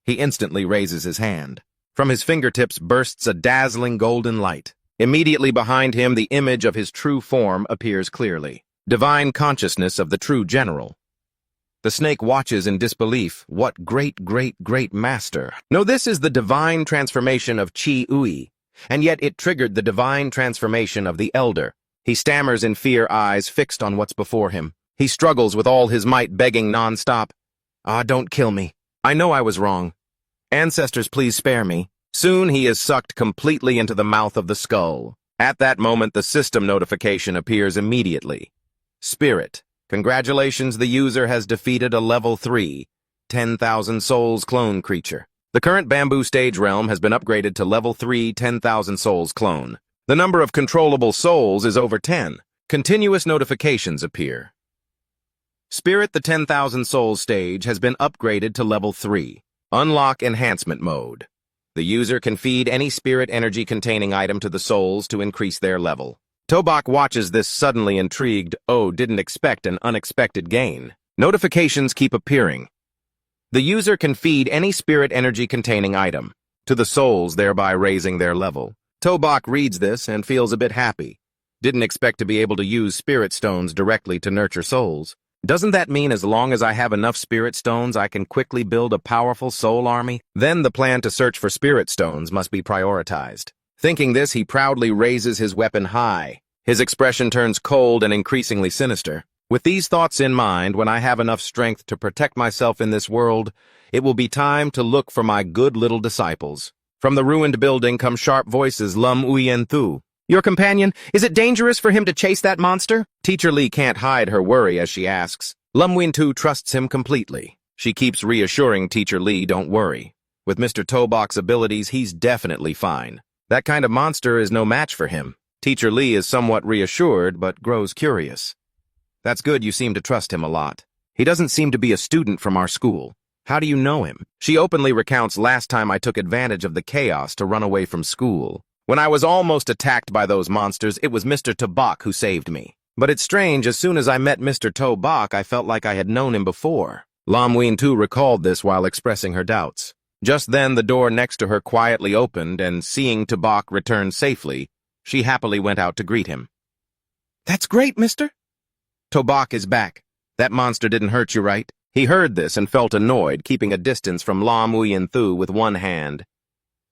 He instantly raises his hand. From his fingertips bursts a dazzling golden light. Immediately behind him, the image of his true form appears clearly. Divine consciousness of the true general. The snake watches in disbelief. What great master. No, this is the divine transformation of Chi Ui, and yet it triggered the divine transformation of the elder. He stammers in fear, eyes fixed on what's before him. He struggles with all his might, begging non-stop. Don't kill me. I know I was wrong. Ancestors, please spare me. Soon he is sucked completely into the mouth of the skull. At that moment, the system notification appears immediately. Spirit. Congratulations, the user has defeated a level 3, 10,000 souls clone creature. The current bamboo stage realm has been upgraded to level 3, 10,000 souls clone. The number of controllable souls is over 10. Continuous notifications appear. Spirit, the 10,000 souls stage has been upgraded to level 3. Unlock enhancement mode. The user can feed any spirit energy containing item to the souls to increase their level. Tobak watches this suddenly intrigued. Didn't expect an unexpected gain. Notifications keep appearing. The user can feed any spirit energy containing item to the souls, thereby raising their level. Tobak reads this and feels a bit happy. Didn't expect to be able to use spirit stones directly to nurture souls. Doesn't that mean as long as I have enough spirit stones, I can quickly build a powerful soul army? Then the plan to search for spirit stones must be prioritized. Thinking this, he proudly raises his weapon high. His expression turns cold and increasingly sinister. With these thoughts in mind, when I have enough strength to protect myself in this world, it will be time to look for my good little disciples. From the ruined building come sharp voices. Lum Uyen Thu. Your companion, is it dangerous for him to chase that monster? Teacher Lee can't hide her worry as she asks. Lum Uyen Thu trusts him completely. She keeps reassuring Teacher Lee, don't worry. With Mr. Tobak's abilities, he's definitely fine. That kind of monster is no match for him. Teacher Lee is somewhat reassured, but grows curious. That's good, you seem to trust him a lot. He doesn't seem to be a student from our school. How do you know him? She openly recounts last time I took advantage of the chaos to run away from school. When I was almost attacked by those monsters, it was Mr. Tobak who saved me. But it's strange, as soon as I met Mr. Tobak, I felt like I had known him before. Lam Ween too recalled this while expressing her doubts. Just then, the door next to her quietly opened, and seeing Tobak return safely, she happily went out to greet him. That's great, mister. Tobak is back. That monster didn't hurt you, right? He heard this and felt annoyed, keeping a distance from Lam Uyen Thu with one hand.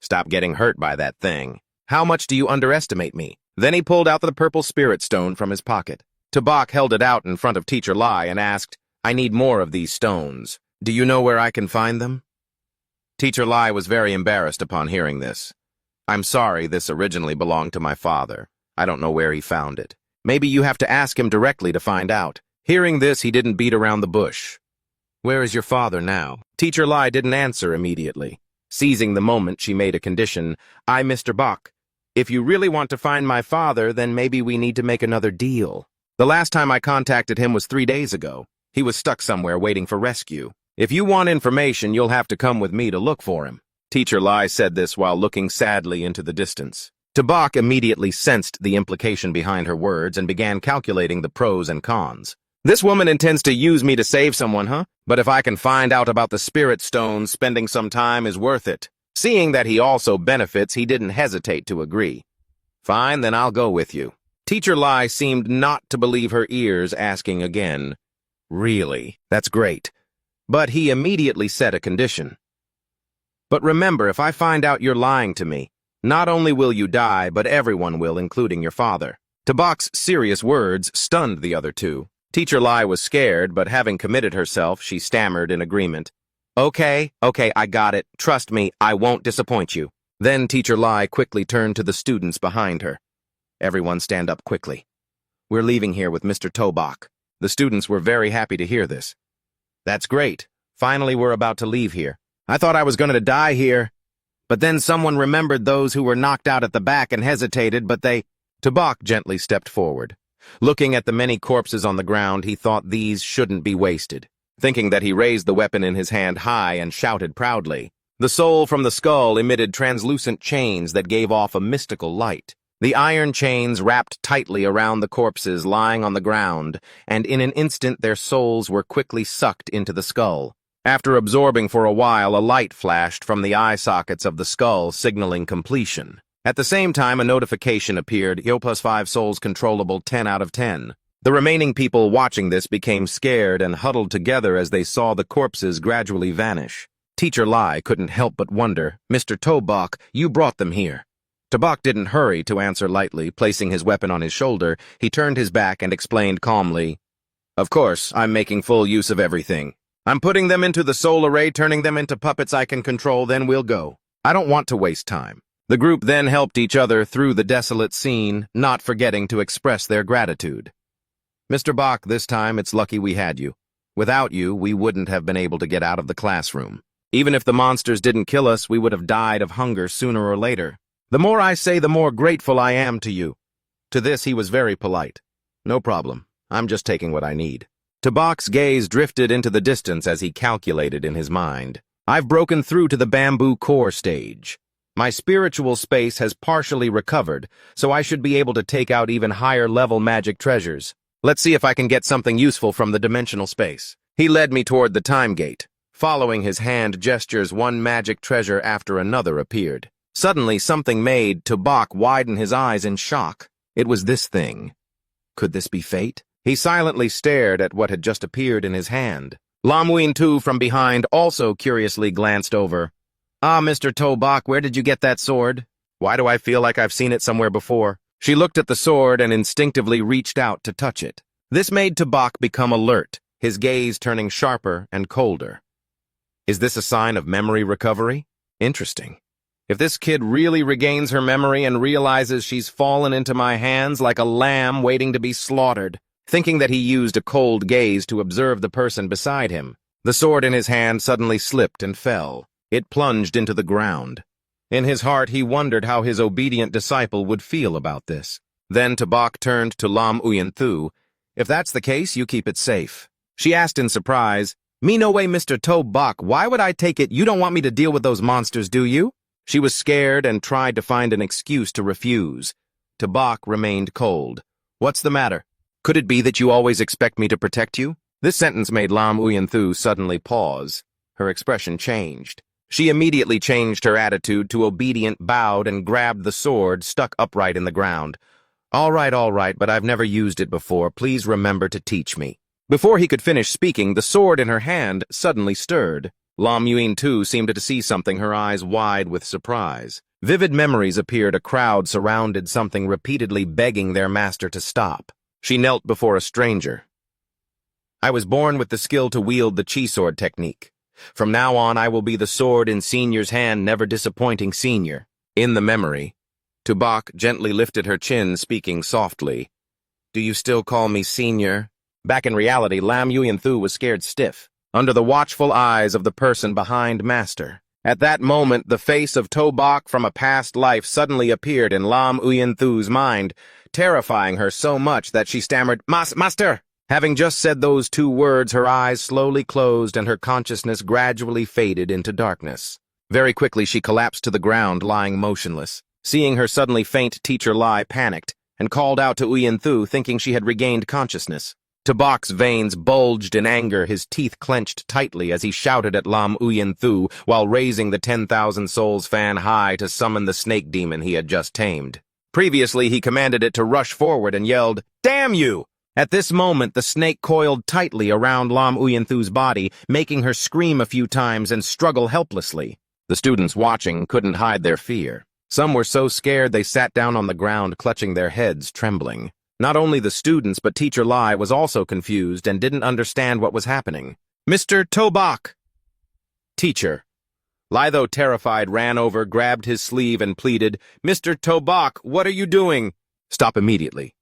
Stop getting hurt by that thing. How much do you underestimate me? Then he pulled out the purple spirit stone from his pocket. Tobak held it out in front of Teacher Lai and asked, I need more of these stones. Do you know where I can find them? Teacher Lai was very embarrassed upon hearing this. I'm sorry, this originally belonged to my father. I don't know where he found it. Maybe you have to ask him directly to find out. Hearing this, he didn't beat around the bush. Where is your father now? Teacher Lai didn't answer immediately. Seizing the moment, she made a condition. Mr. Bach, if you really want to find my father, then maybe we need to make another deal. The last time I contacted him was 3 days ago. He was stuck somewhere waiting for rescue. If you want information, you'll have to come with me to look for him. Teacher Lai said this while looking sadly into the distance. Bach immediately sensed the implication behind her words and began calculating the pros and cons. This woman intends to use me to save someone, huh? But if I can find out about the spirit stones, spending some time is worth it. Seeing that he also benefits, he didn't hesitate to agree. Fine, then I'll go with you. Teacher Lai seemed not to believe her ears, asking again. Really? That's great. But he immediately set a condition. But remember, if I find out you're lying to me, not only will you die, but everyone will, including your father. Bach's serious words stunned the other two. Teacher Lai was scared, but having committed herself, she stammered in agreement. Okay, I got it. Trust me, I won't disappoint you. Then Teacher Lai quickly turned to the students behind her. Everyone stand up quickly. We're leaving here with Mr. Bach. The students were very happy to hear this. That's great. Finally, we're about to leave here. I thought I was going to die here. But then someone remembered those who were knocked out at the back and hesitated, but Bach gently stepped forward. Looking at the many corpses on the ground, he thought these shouldn't be wasted. Thinking that, he raised the weapon in his hand high and shouted proudly. The soul from the skull emitted translucent chains that gave off a mystical light. The iron chains wrapped tightly around the corpses lying on the ground, and in an instant their souls were quickly sucked into the skull. After absorbing for a while, a light flashed from the eye sockets of the skull, signaling completion. At the same time, a notification appeared, Yo +5 souls controllable 10 out of 10. The remaining people watching this became scared and huddled together as they saw the corpses gradually vanish. Teacher Lai couldn't help but wonder, Mr. Bach, you brought them here. Bach didn't hurry to answer lightly. Placing his weapon on his shoulder, he turned his back and explained calmly, Of course, I'm making full use of everything. I'm putting them into the soul array, turning them into puppets I can control, then we'll go. I don't want to waste time. The group then helped each other through the desolate scene, not forgetting to express their gratitude. Mr. Bach, this time it's lucky we had you. Without you, we wouldn't have been able to get out of the classroom. Even if the monsters didn't kill us, we would have died of hunger sooner or later. The more I say, the more grateful I am to you. To this, he was very polite. No problem. I'm just taking what I need. Bach's gaze drifted into the distance as he calculated in his mind. I've broken through to the bamboo core stage. My spiritual space has partially recovered, so I should be able to take out even higher-level magic treasures. Let's see if I can get something useful from the dimensional space. He led me toward the time gate. Following his hand gestures, one magic treasure after another appeared. Suddenly, something made Bach widen his eyes in shock. It was this thing. Could this be fate? He silently stared at what had just appeared in his hand. Lam Wien Tu from behind also curiously glanced over. Mr. Bach, where did you get that sword? Why do I feel like I've seen it somewhere before? She looked at the sword and instinctively reached out to touch it. This made Bach become alert, his gaze turning sharper and colder. Is this a sign of memory recovery? Interesting. If this kid really regains her memory and realizes she's fallen into my hands like a lamb waiting to be slaughtered, thinking that he used a cold gaze to observe the person beside him, the sword in his hand suddenly slipped and fell. It plunged into the ground. In his heart, he wondered how his obedient disciple would feel about this. Then Bach turned to Lam Wien Tu. If that's the case, you keep it safe. She asked in surprise, Me no way, Mr. Bach, why would I take it? You don't want me to deal with those monsters, do you? She was scared and tried to find an excuse to refuse. Bach remained cold. What's the matter? Could it be that you always expect me to protect you? This sentence made Lam Wien Tu suddenly pause. Her expression changed. She immediately changed her attitude to obedient, bowed, and grabbed the sword stuck upright in the ground. All right, but I've never used it before. Please remember to teach me. Before he could finish speaking, the sword in her hand suddenly stirred. Lam Wien Tu seemed to see something, her eyes wide with surprise. Vivid memories appeared. A crowd surrounded something, repeatedly begging their master to stop. She knelt before a stranger. I was born with the skill to wield the chi sword technique. From now on, I will be the sword in Senior's hand, never disappointing Senior. In the memory, Tubok gently lifted her chin, speaking softly. Do you still call me Senior? Back in reality, Lam Yuanthu was scared stiff, under the watchful eyes of the person behind Master. At that moment, the face of Tobok from a past life suddenly appeared in Lam Uyanthu's mind, terrifying her so much that she stammered, Master! Having just said those two words, her eyes slowly closed and her consciousness gradually faded into darkness. Very quickly, she collapsed to the ground, lying motionless. Seeing her suddenly faint, Teacher Lai panicked and called out to Uyanthu, thinking she had regained consciousness. Tobok's veins bulged in anger, his teeth clenched tightly as he shouted at Lam Uyanthu while raising the 10,000 Souls fan high to summon the snake demon he had just tamed. Previously, he commanded it to rush forward and yelled, Damn you! At this moment, the snake coiled tightly around Lam Uyanthu's body, making her scream a few times and struggle helplessly. The students watching couldn't hide their fear. Some were so scared they sat down on the ground, clutching their heads, trembling. Not only the students, but Teacher Lai was also confused and didn't understand what was happening. Mr. Tobok! Teacher. Lai, though terrified, ran over, grabbed his sleeve, and pleaded, Mr. Tobok, what are you doing? Stop immediately.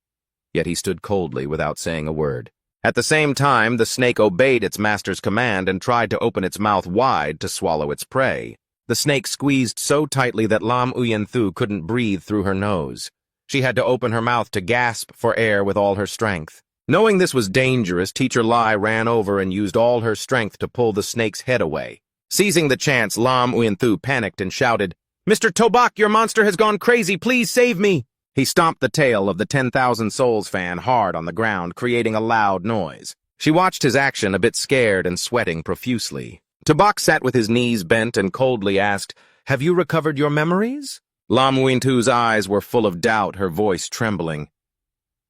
Yet he stood coldly without saying a word. At the same time, the snake obeyed its master's command and tried to open its mouth wide to swallow its prey. The snake squeezed so tightly that Lam Uyanthu couldn't breathe through her nose. She had to open her mouth to gasp for air with all her strength. Knowing this was dangerous, Teacher Lai ran over and used all her strength to pull the snake's head away. Seizing the chance, Lam Uyanthu panicked and shouted, Mr. Tobok, your monster has gone crazy, please save me! He stomped the tail of the 10,000 Souls fan hard on the ground, creating a loud noise. She watched his action, a bit scared and sweating profusely. Tobok sat with his knees bent and coldly asked, Have you recovered your memories? Lam Uyanthu's eyes were full of doubt, her voice trembling.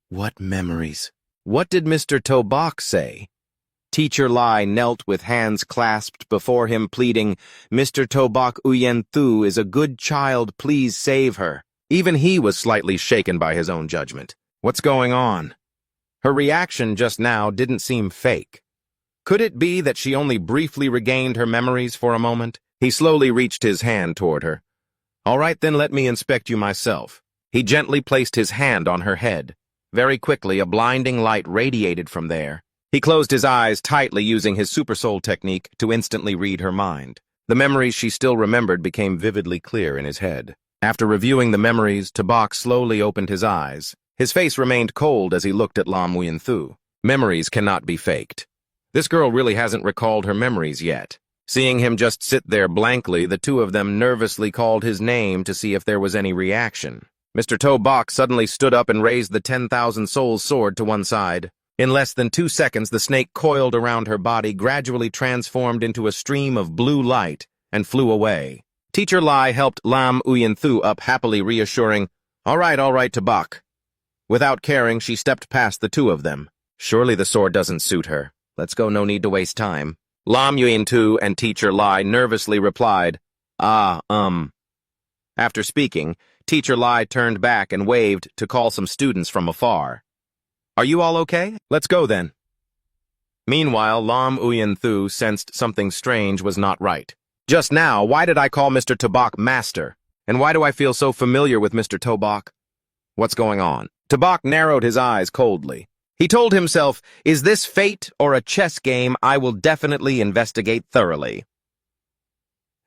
What memories? What did Mr. Tobok say? Teacher Lai knelt with hands clasped before him, pleading, Mr. Tobok Uyanthu is a good child, please save her. Even he was slightly shaken by his own judgment. What's going on? Her reaction just now didn't seem fake. Could it be that she only briefly regained her memories for a moment? He slowly reached his hand toward her. All right, then let me inspect you myself. He gently placed his hand on her head. Very quickly, a blinding light radiated from there. He closed his eyes tightly using his super soul technique to instantly read her mind. The memories she still remembered became vividly clear in his head. After reviewing the memories, Tobok slowly opened his eyes. His face remained cold as he looked at Lam Uyanthu. Memories cannot be faked. This girl really hasn't recalled her memories yet. Seeing him just sit there blankly, the two of them nervously called his name to see if there was any reaction. Mr. Tobok suddenly stood up and raised the 10,000 Souls sword to one side. In less than 2 seconds, the snake coiled around her body, gradually transformed into a stream of blue light, and flew away. Teacher Lai helped Lam Uyanthu up, happily reassuring, All right, Tobok. Without caring, she stepped past the two of them. Surely the sword doesn't suit her. Let's go, no need to waste time. Lam Uyanthu and Teacher Lai nervously replied, After speaking, Teacher Lai turned back and waved to call some students from afar. Are you all okay? Let's go then. Meanwhile, Lam Uyanthu sensed something strange was not right. Just now, why did I call Mr. Tobok Master? And why do I feel so familiar with Mr. Tobok? What's going on? Tobok narrowed his eyes coldly. He told himself, is this fate or a chess game? I will definitely investigate thoroughly.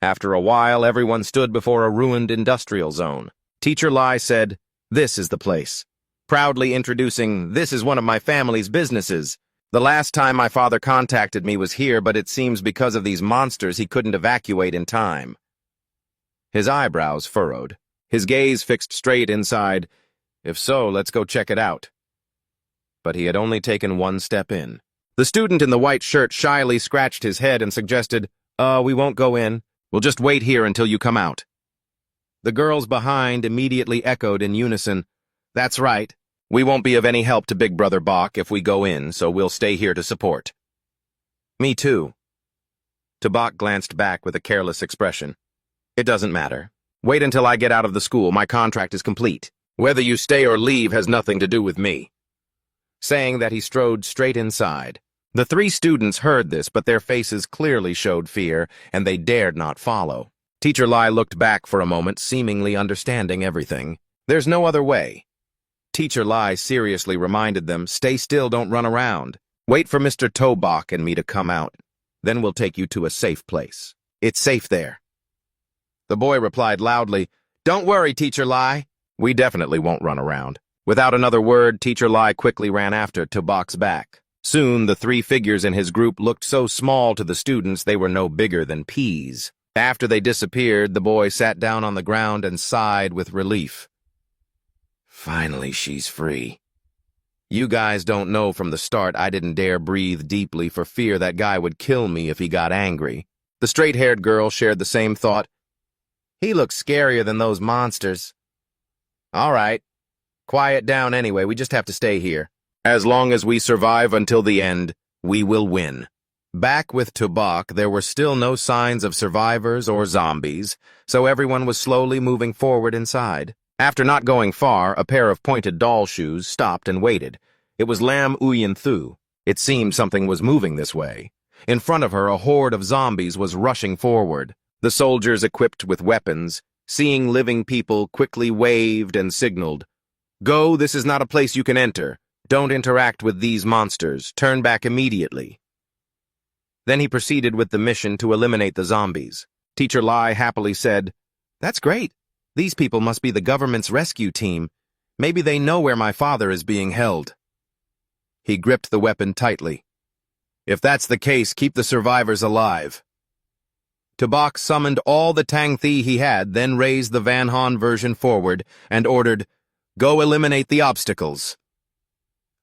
After a while, everyone stood before a ruined industrial zone. Teacher Lai said, This is the place. Proudly introducing, This is one of my family's businesses. The last time my father contacted me was here, but it seems because of these monsters he couldn't evacuate in time. His eyebrows furrowed. His gaze fixed straight inside. If so, let's go check it out. But he had only taken one step in. The student in the white shirt shyly scratched his head and suggested, we won't go in. We'll just wait here until you come out. The girls behind immediately echoed in unison, That's right. We won't be of any help to Big Brother Bach if we go in, so we'll stay here to support. Me too. Tobok glanced back with a careless expression. It doesn't matter. Wait until I get out of the school. My contract is complete. Whether you stay or leave has nothing to do with me. Saying that, he strode straight inside. The three students heard this, but their faces clearly showed fear, and they dared not follow. Teacher Lai looked back for a moment, seemingly understanding everything. There's no other way. Teacher Lai seriously reminded them, stay still, don't run around. Wait for Mr. Tobak and me to come out. Then we'll take you to a safe place. It's safe there. The boy replied loudly, don't worry, Teacher Lai. We definitely won't run around. Without another word, Teacher Lai quickly ran after Tobak's back. Soon, the three figures in his group looked so small to the students they were no bigger than peas. After they disappeared, the boy sat down on the ground and sighed with relief. Finally, she's free. You guys don't know from the start I didn't dare breathe deeply for fear that guy would kill me if he got angry. The straight-haired girl shared the same thought. He looks scarier than those monsters. All right. Quiet down anyway, we just have to stay here. As long as we survive until the end, we will win. Back with Tobak, there were still no signs of survivors or zombies, so everyone was slowly moving forward inside. After not going far, a pair of pointed doll shoes stopped and waited. It was Lam Uyen Thu. It seemed something was moving this way. In front of her, a horde of zombies was rushing forward. The soldiers equipped with weapons, seeing living people, quickly waved and signaled. Go, this is not a place you can enter. Don't interact with these monsters. Turn back immediately. Then he proceeded with the mission to eliminate the zombies. Teacher Lai happily said, That's great. These people must be the government's rescue team. Maybe they know where my father is being held. He gripped the weapon tightly. If that's the case, keep the survivors alive. Tobak summoned all the Tang Thi he had, then raised the Van Han version forward and ordered, Go eliminate the obstacles.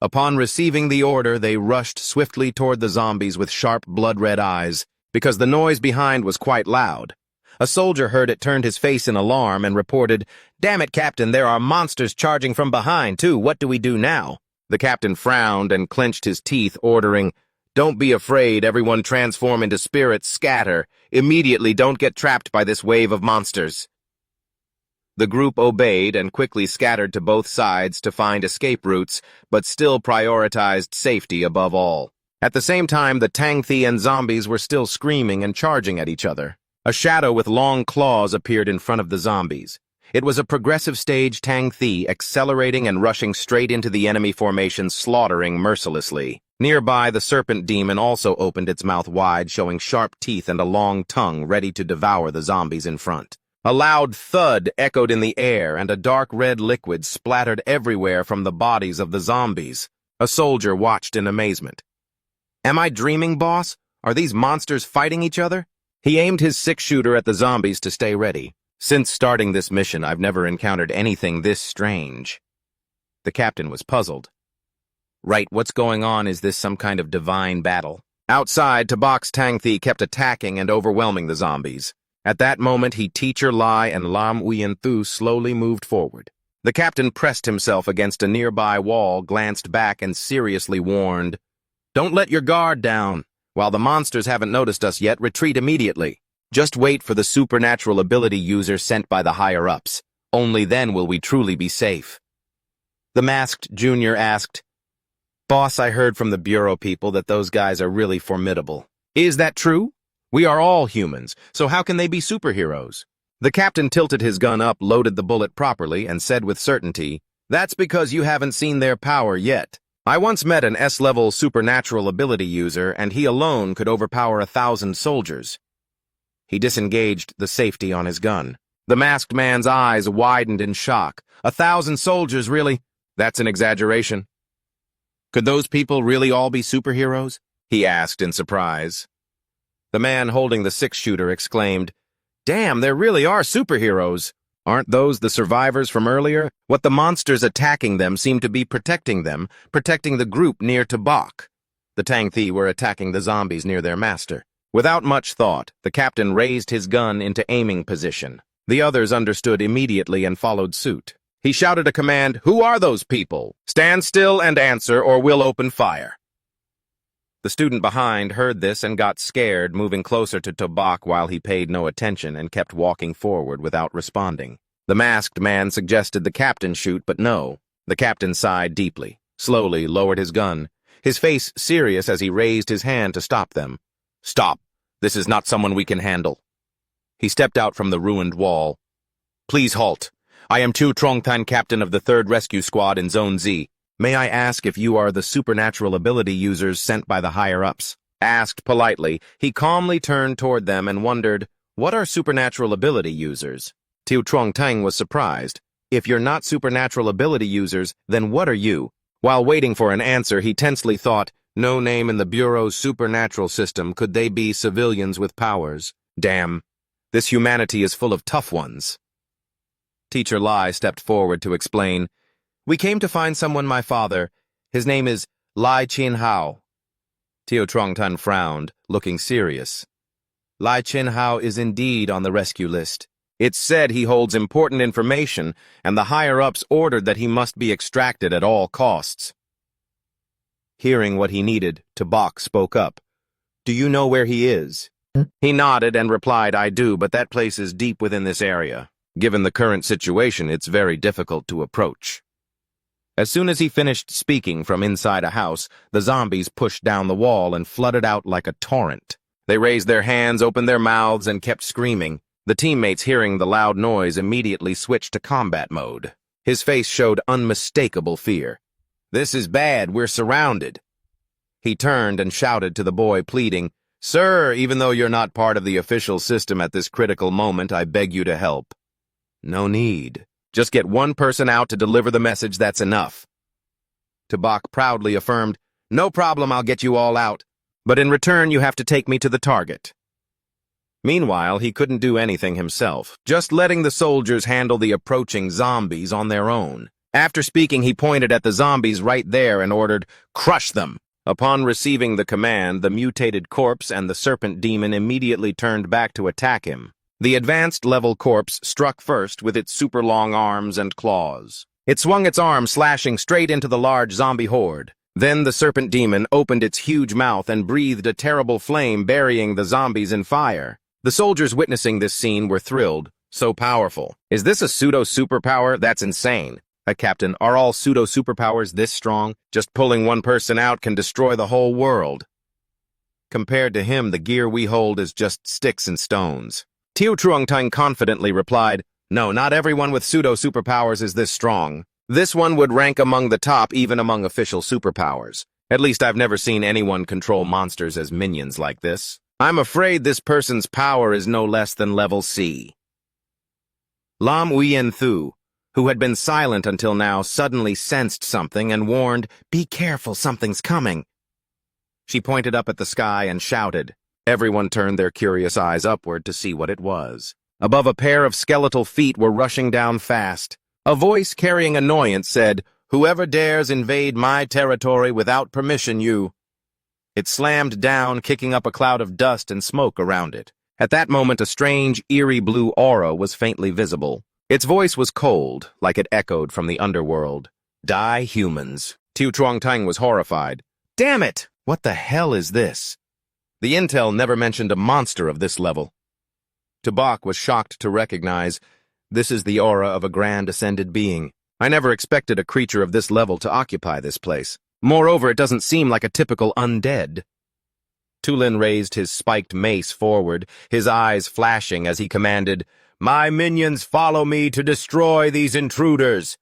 Upon receiving the order, they rushed swiftly toward the zombies with sharp, blood-red eyes, because the noise behind was quite loud. A soldier heard it, turned his face in alarm, and reported, Damn it, Captain, there are monsters charging from behind, too. What do we do now? The captain frowned and clenched his teeth, ordering, Don't be afraid, everyone transform into spirits, scatter. Immediately, don't get trapped by this wave of monsters. The group obeyed and quickly scattered to both sides to find escape routes, but still prioritized safety above all. At the same time, the Tang Thi and zombies were still screaming and charging at each other. A shadow with long claws appeared in front of the zombies. It was a progressive stage Tang Thi, accelerating and rushing straight into the enemy formation, slaughtering mercilessly. Nearby, the serpent demon also opened its mouth wide, showing sharp teeth and a long tongue ready to devour the zombies in front. A loud thud echoed in the air, and a dark red liquid splattered everywhere from the bodies of the zombies. A soldier watched in amazement. Am I dreaming, boss? Are these monsters fighting each other? He aimed his six-shooter at the zombies to stay ready. Since starting this mission, I've never encountered anything this strange. The captain was puzzled. Right, what's going on? Is this some kind of divine battle? Outside, Tobak's Tang Thi kept attacking and overwhelming the zombies. At that moment, Teacher Lai and Lam Uyen Thu slowly moved forward. The captain pressed himself against a nearby wall, glanced back, and seriously warned, Don't let your guard down. While the monsters haven't noticed us yet, retreat immediately. Just wait for the supernatural ability user sent by the higher-ups. Only then will we truly be safe. The masked junior asked, Boss, I heard from the bureau people that those guys are really formidable. Is that true? We are all humans, so how can they be superheroes? The captain tilted his gun up, loaded the bullet properly, and said with certainty, That's because you haven't seen their power yet. I once met an S-level supernatural ability user, and he alone could overpower 1,000 soldiers. He disengaged the safety on his gun. The masked man's eyes widened in shock. 1,000 soldiers, really? That's an exaggeration. Could those people really all be superheroes? He asked in surprise. The man holding the six-shooter exclaimed, Damn, there really are superheroes. Aren't those the survivors from earlier? What the monsters attacking them seem to be protecting them, protecting the group near Tobak. The Tang Thi were attacking the zombies near their master. Without much thought, the captain raised his gun into aiming position. The others understood immediately and followed suit. He shouted a command, Who are those people? Stand still and answer, or we'll open fire. The student behind heard this and got scared, moving closer to Tobak while he paid no attention and kept walking forward without responding. The masked man suggested the captain shoot, but no. The captain sighed deeply, slowly lowered his gun. his face serious as he raised his hand to stop them. "Stop. This is not someone we can handle." He stepped out from the ruined wall. "Please halt. I am Chu Trong-tan, captain of the 3rd Rescue Squad in Zone Z. May I ask if you are the supernatural ability users sent by the higher-ups?" Asked politely, he calmly turned toward them and wondered, what are supernatural ability users? Tiu Trong-tang was surprised. If you're not supernatural ability users, then what are you? While waiting for an answer, he tensely thought, no name in the Bureau's supernatural system could they be civilians with powers. Damn, this humanity is full of tough ones. Teacher Lai stepped forward to explain, "We came to find someone, my father. His name is Lai Chin-hao." Tiu Trong-tan frowned, looking serious. Lai Chin-hao is indeed on the rescue list. It's said he holds important information, and the higher-ups ordered that he must be extracted at all costs. Hearing what he needed, Tabak spoke up. "Do you know where he is?" He nodded and replied, "I do, but that place is deep within this area. Given the current situation, it's very difficult to approach." As soon as he finished speaking from inside a house, the zombies pushed down the wall and flooded out like a torrent. They raised their hands, opened their mouths, and kept screaming. The teammates, hearing the loud noise, immediately switched to combat mode. His face showed unmistakable fear. "This is bad, we're surrounded." He turned and shouted to the boy, pleading, "Sir, even though you're not part of the official system at this critical moment, I beg you to help." "No need. Just get one person out to deliver the message, that's enough." Tabak proudly affirmed, "No problem, I'll get you all out. But in return, you have to take me to the target." Meanwhile, he couldn't do anything himself, just letting the soldiers handle the approaching zombies on their own. After speaking, he pointed at the zombies right there and ordered, "Crush them!" Upon receiving the command, the mutated corpse and the serpent demon immediately turned back to attack him. The advanced-level corpse struck first with its super long arms and claws. It swung its arm, slashing straight into the large zombie horde. Then the serpent demon opened its huge mouth and breathed a terrible flame, burying the zombies in fire. The soldiers witnessing this scene were thrilled. So powerful. Is this a pseudo-superpower? That's insane. Captain, are all pseudo-superpowers this strong? Just pulling one person out can destroy the whole world. Compared to him, the gear we hold is just sticks and stones. Tiu Truong-tang confidently replied, "No, not everyone with pseudo-superpowers is this strong. This one would rank among the top even among official superpowers. At least I've never seen anyone control monsters as minions like this. I'm afraid this person's power is no less than level C." Lam Uyen-thu, who had been silent until now, suddenly sensed something and warned, "Be careful, something's coming." She pointed up at the sky and shouted. Everyone turned their curious eyes upward to see what it was. Above, a pair of skeletal feet were rushing down fast. A voice carrying annoyance said, "Whoever dares invade my territory without permission, you..." It slammed down, kicking up a cloud of dust and smoke around it. At that moment, a strange, eerie blue aura was faintly visible. Its voice was cold, like it echoed from the underworld. "Die, humans." Tiu Truong-tang was horrified. "Damn it! What the hell is this?" The intel never mentioned a monster of this level. Tabak was shocked to recognize, this is the aura of a grand ascended being. I never expected a creature of this level to occupy this place. Moreover, it doesn't seem like a typical undead. Tulin raised his spiked mace forward, his eyes flashing as he commanded, "My minions, follow me to destroy these intruders."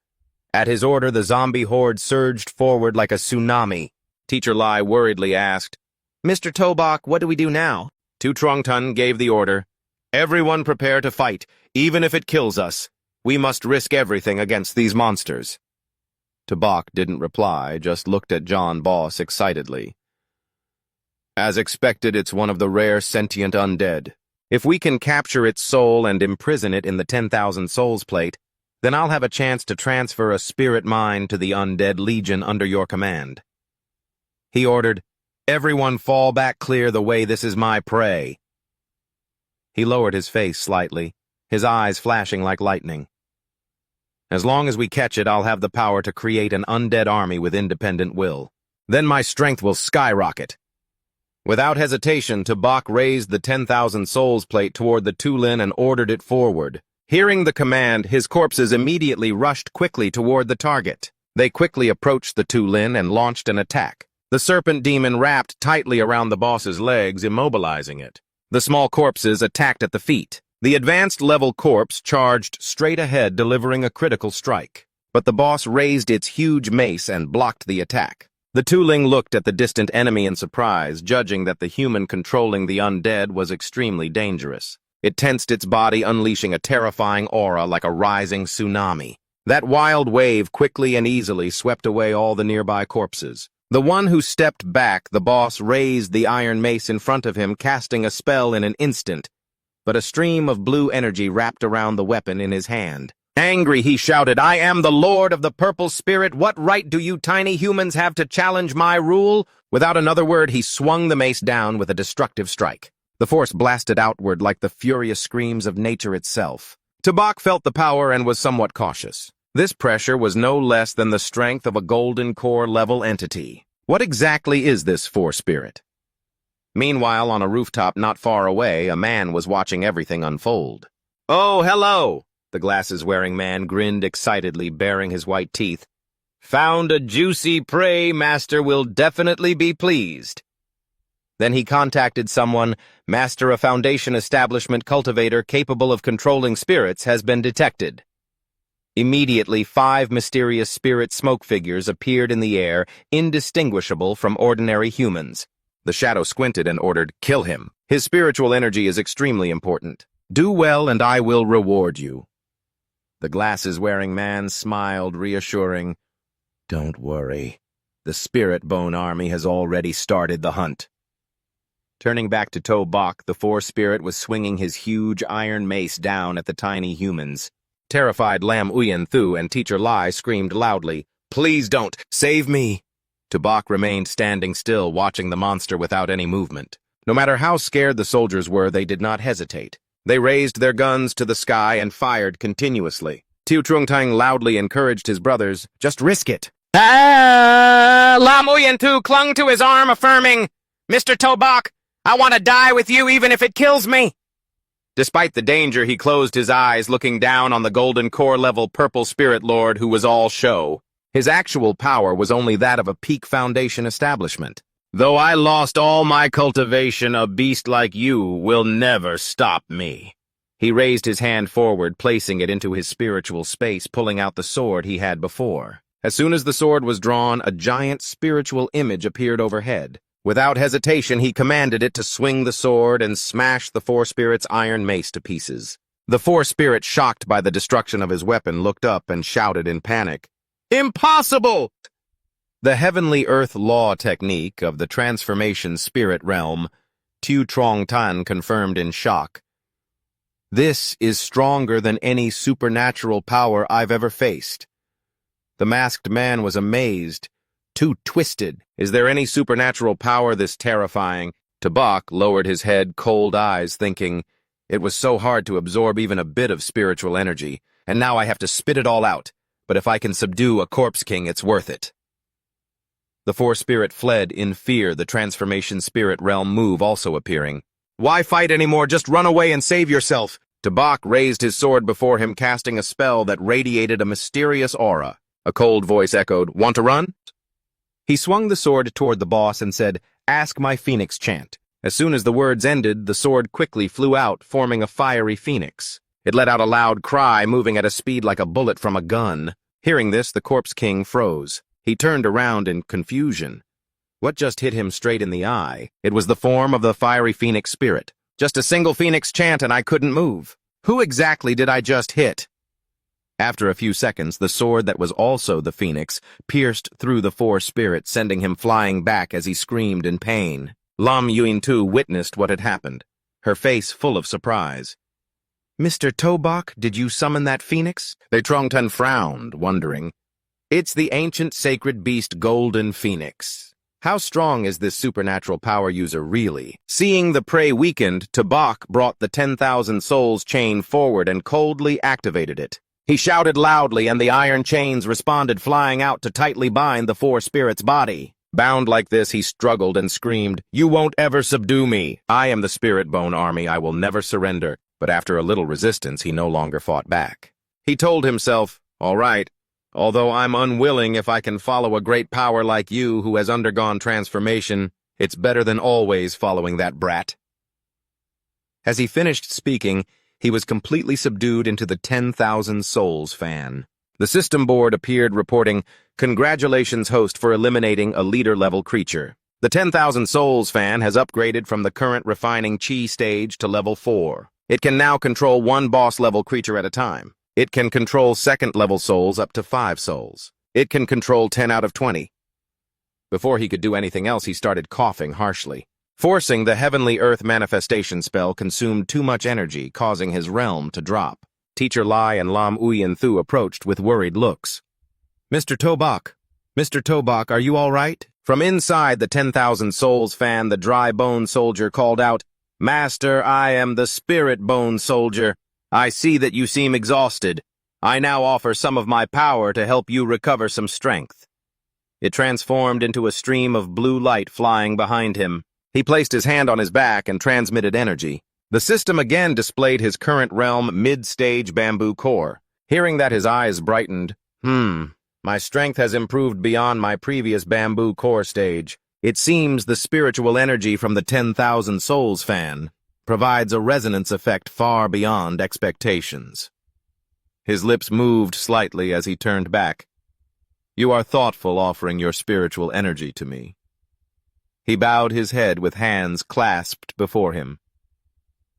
At his order, the zombie horde surged forward like a tsunami. Teacher Lai worriedly asked, "Mr. Tobak, what do we do now?" Tu Trong-tun gave the order, "Everyone prepare to fight, even if it kills us. We must risk everything against these monsters." Tabak didn't reply, just looked at John Boss excitedly. "As expected, it's one of the rare sentient undead. If we can capture its soul and imprison it in the 10,000 souls plate, then I'll have a chance to transfer a spirit mind to the undead legion under your command." He ordered, "Everyone fall back clear the way, this is my prey." He lowered his face slightly, his eyes flashing like lightning. "As long as we catch it, I'll have the power to create an undead army with independent will. Then my strength will skyrocket." Without hesitation, Tabak raised the 10,000 souls plate toward the Tulin and ordered it forward. Hearing the command, his corpses immediately rushed quickly toward the target. They quickly approached the Tulin and launched an attack. The serpent demon wrapped tightly around the boss's legs, immobilizing it. The small corpses attacked at the feet. The advanced-level corpse charged straight ahead, delivering a critical strike. But the boss raised its huge mace and blocked the attack. The tooling looked at the distant enemy in surprise, judging that the human controlling the undead was extremely dangerous. It tensed its body, unleashing a terrifying aura like a rising tsunami. That wild wave quickly and easily swept away all the nearby corpses. The one who stepped back, the boss raised the iron mace in front of him, casting a spell in an instant, but a stream of blue energy wrapped around the weapon in his hand. Angry, he shouted, "I am the Lord of the Purple Spirit. What right do you tiny humans have to challenge my rule?" Without another word, he swung the mace down with a destructive strike. The force blasted outward like the furious screams of nature itself. Tabak felt the power and was somewhat cautious. This pressure was no less than the strength of a golden core-level entity. What exactly is this Force Spirit? Meanwhile, on a rooftop not far away, a man was watching everything unfold. "Oh, hello!" The glasses-wearing man grinned excitedly, baring his white teeth. "Found a juicy prey, Master will definitely be pleased." Then he contacted someone. "Master, a Foundation establishment cultivator capable of controlling spirits has been detected." Immediately, 5 mysterious spirit smoke figures appeared in the air, indistinguishable from ordinary humans. The shadow squinted and ordered, "Kill him. His spiritual energy is extremely important. Do well and I will reward you." The glasses-wearing man smiled, reassuring. "Don't worry. The Spirit Bone Army has already started the hunt." Turning back to Tobak, the Force Spirit was swinging his huge iron mace down at the tiny humans. Terrified Lam Uyen Thu and Teacher Lai screamed loudly, "Please don't! Save me!" Tobak remained standing still, watching the monster without any movement. No matter how scared the soldiers were, they did not hesitate. They raised their guns to the sky and fired continuously. Tiu Trung-Tang loudly encouraged his brothers, "Just risk it." Lam Uyen Thu clung to his arm, affirming, "Mr. Tobak, I want to die with you even if it kills me." Despite the danger, he closed his eyes, looking down on the golden core-level purple spirit lord who was all show. His actual power was only that of a peak Foundation establishment. "Though I lost all my cultivation, a beast like you will never stop me." He raised his hand forward, placing it into his spiritual space, pulling out the sword he had before. As soon as the sword was drawn, a giant spiritual image appeared overhead. Without hesitation, he commanded it to swing the sword and smash the Force Spirit's iron mace to pieces. The Force Spirit, shocked by the destruction of his weapon, looked up and shouted in panic, "Impossible!" The heavenly earth law technique of the transformation spirit realm, Tu Trong Tan confirmed in shock. "This is stronger than any supernatural power I've ever faced." The masked man was amazed. "Too twisted. Is there any supernatural power this terrifying?" Tabak lowered his head, cold eyes, thinking, "It was so hard to absorb even a bit of spiritual energy, and now I have to spit it all out. But if I can subdue a corpse king, it's worth it." The Force Spirit fled in fear, the transformation spirit realm move also appearing. "Why fight anymore? Just run away and save yourself." Tabak raised his sword before him, casting a spell that radiated a mysterious aura. A cold voice echoed, "Want to run?" He swung the sword toward the boss and said, "Ask my phoenix chant." As soon as the words ended, the sword quickly flew out, forming a fiery phoenix. It let out a loud cry, moving at a speed like a bullet from a gun. Hearing this, the Corpse King froze. He turned around in confusion. What just hit him straight in the eye? It was the form of the fiery phoenix spirit. Just a single phoenix chant and I couldn't move. Who exactly did I just hit? After a few seconds, the sword that was also the phoenix pierced through the Force Spirit, sending him flying back as he screamed in pain. Lam Yuin Tu witnessed what had happened, her face full of surprise. "Mr. Tobak, did you summon that phoenix?" They Trongton frowned, wondering. "It's the ancient sacred beast Golden Phoenix. How strong is this supernatural power user really?" Seeing the prey weakened, Tabak brought the 10,000 souls chain forward and coldly activated it. He shouted loudly, and the iron chains responded, flying out to tightly bind the Force Spirit's body. Bound like this, he struggled and screamed, "You won't ever subdue me. I am the Spirit Bone Army. I will never surrender." But after a little resistance, he no longer fought back. He told himself, "All right, Although I'm unwilling, if I can follow a great power like you who has undergone transformation, it's better than always following that brat." As he finished speaking, he was completely subdued into the 10,000 Souls fan. The system board appeared reporting, "Congratulations, host, for eliminating a leader-level creature. The 10,000 Souls fan has upgraded from the current refining chi stage to level 4. It can now control one boss-level creature at a time. It can control second-level souls up to 5 souls. It can control 10 out of 20. Before he could do anything else, he started coughing harshly. Forcing the Heavenly Earth manifestation spell consumed too much energy, causing his realm to drop. Teacher Lai and Lam Uyen Thu approached with worried looks. "Mr. Tobak, Mr. Tobak, are you all right?" From inside the 10,000 Souls fan, the dry bone soldier called out, "Master, I am the spirit bone soldier. I see that you seem exhausted. I now offer some of my power to help you recover some strength." It transformed into a stream of blue light flying behind him. He placed his hand on his back and transmitted energy. The system again displayed his current realm mid-stage bamboo core. Hearing that, his eyes brightened. My strength has improved beyond my previous bamboo core stage. It seems the spiritual energy from the 10,000 Souls fan provides a resonance effect far beyond expectations." His lips moved slightly as he turned back. "You are thoughtful offering your spiritual energy to me." He bowed his head with hands clasped before him.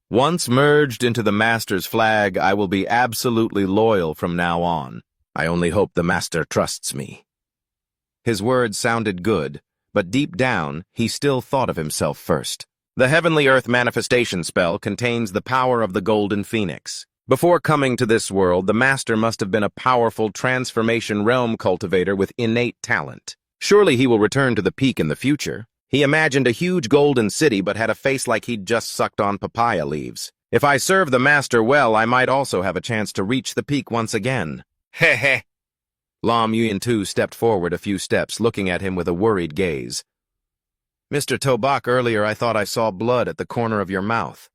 "Once merged into the Master's flag, I will be absolutely loyal from now on. I only hope the Master trusts me." His words sounded good, but deep down, he still thought of himself first. The Heavenly Earth manifestation spell contains the power of the Golden Phoenix. Before coming to this world, the Master must have been a powerful transformation realm cultivator with innate talent. Surely he will return to the peak in the future. He imagined a huge golden city but had a face like he'd just sucked on papaya leaves. If I serve the Master well, I might also have a chance to reach the peak once again. Heh. Lam Yuan Tu stepped forward a few steps, looking at him with a worried gaze. "Mr. Tobak, earlier I thought I saw blood at the corner of your mouth.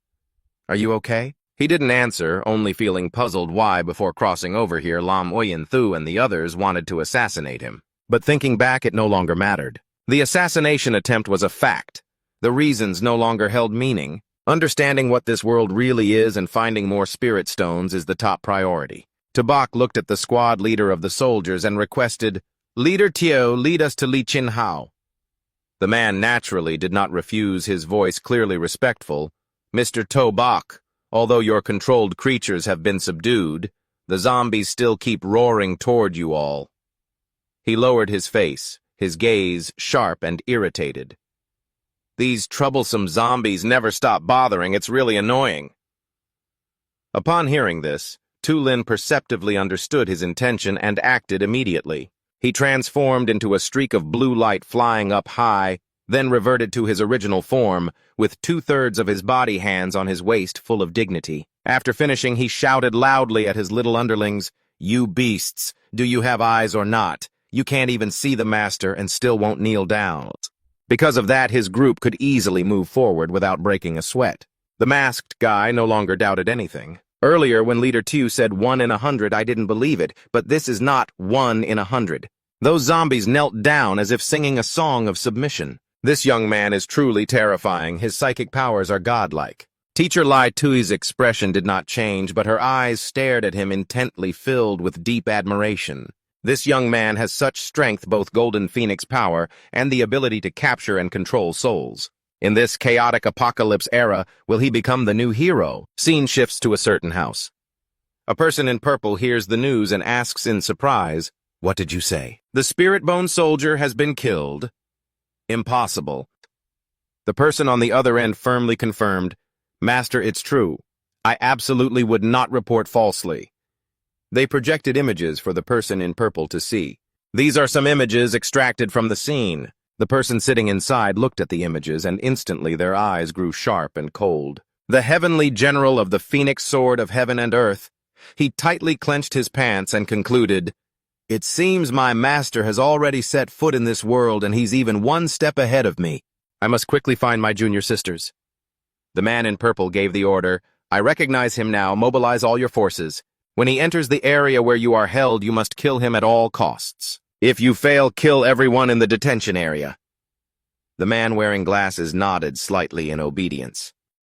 Are you okay?" He didn't answer, only feeling puzzled why, before crossing over here, Lam Uyen Thu and the others wanted to assassinate him. But thinking back, it no longer mattered. The assassination attempt was a fact. The reasons no longer held meaning. Understanding what this world really is and finding more spirit stones is the top priority. Tobak looked at the squad leader of the soldiers and requested, "Leader Tio, lead us to Li Chin Hao." The man naturally did not refuse, his voice clearly respectful. "Mr. Tobak, although your controlled creatures have been subdued, the zombies still keep roaring toward you all." He lowered his face, his gaze sharp and irritated. "These troublesome zombies never stop bothering. It's really annoying." Upon hearing this, Tu Lin perceptively understood his intention and acted immediately. He transformed into a streak of blue light flying up high, then reverted to his original form, with 2/3 of his body hands on his waist full of dignity. After finishing, he shouted loudly at his little underlings, "You beasts, do you have eyes or not? You can't even see the Master and still won't kneel down." Because of that, his group could easily move forward without breaking a sweat. The masked guy no longer doubted anything. Earlier, when Leader Tu said 1 in 100, I didn't believe it, but this is not 1 in 100. Those zombies knelt down as if singing a song of submission. This young man is truly terrifying. His psychic powers are godlike. Teacher Lai Tui's expression did not change, but her eyes stared at him intently, filled with deep admiration. This young man has such strength, both Golden Phoenix power and the ability to capture and control souls. In this chaotic apocalypse era, will he become the new hero? Scene shifts to a certain house. A person in purple hears the news and asks in surprise, "What did you say?" "The spirit bone soldier has been killed." "Impossible." The person on the other end firmly confirmed, "Master, it's true. I absolutely would not report falsely." They projected images for the person in purple to see. These are some images extracted from the scene. The person sitting inside looked at the images, and instantly their eyes grew sharp and cold. The heavenly general of the Phoenix Sword of Heaven and Earth. He tightly clenched his pants and concluded, "It seems my master has already set foot in this world, and he's even one step ahead of me. I must quickly find my junior sisters." The man in purple gave the order, "I recognize him now. Mobilize all your forces." When he enters the area where you are held, you must kill him at all costs. If you fail, kill everyone in the detention area." The man wearing glasses nodded slightly in obedience.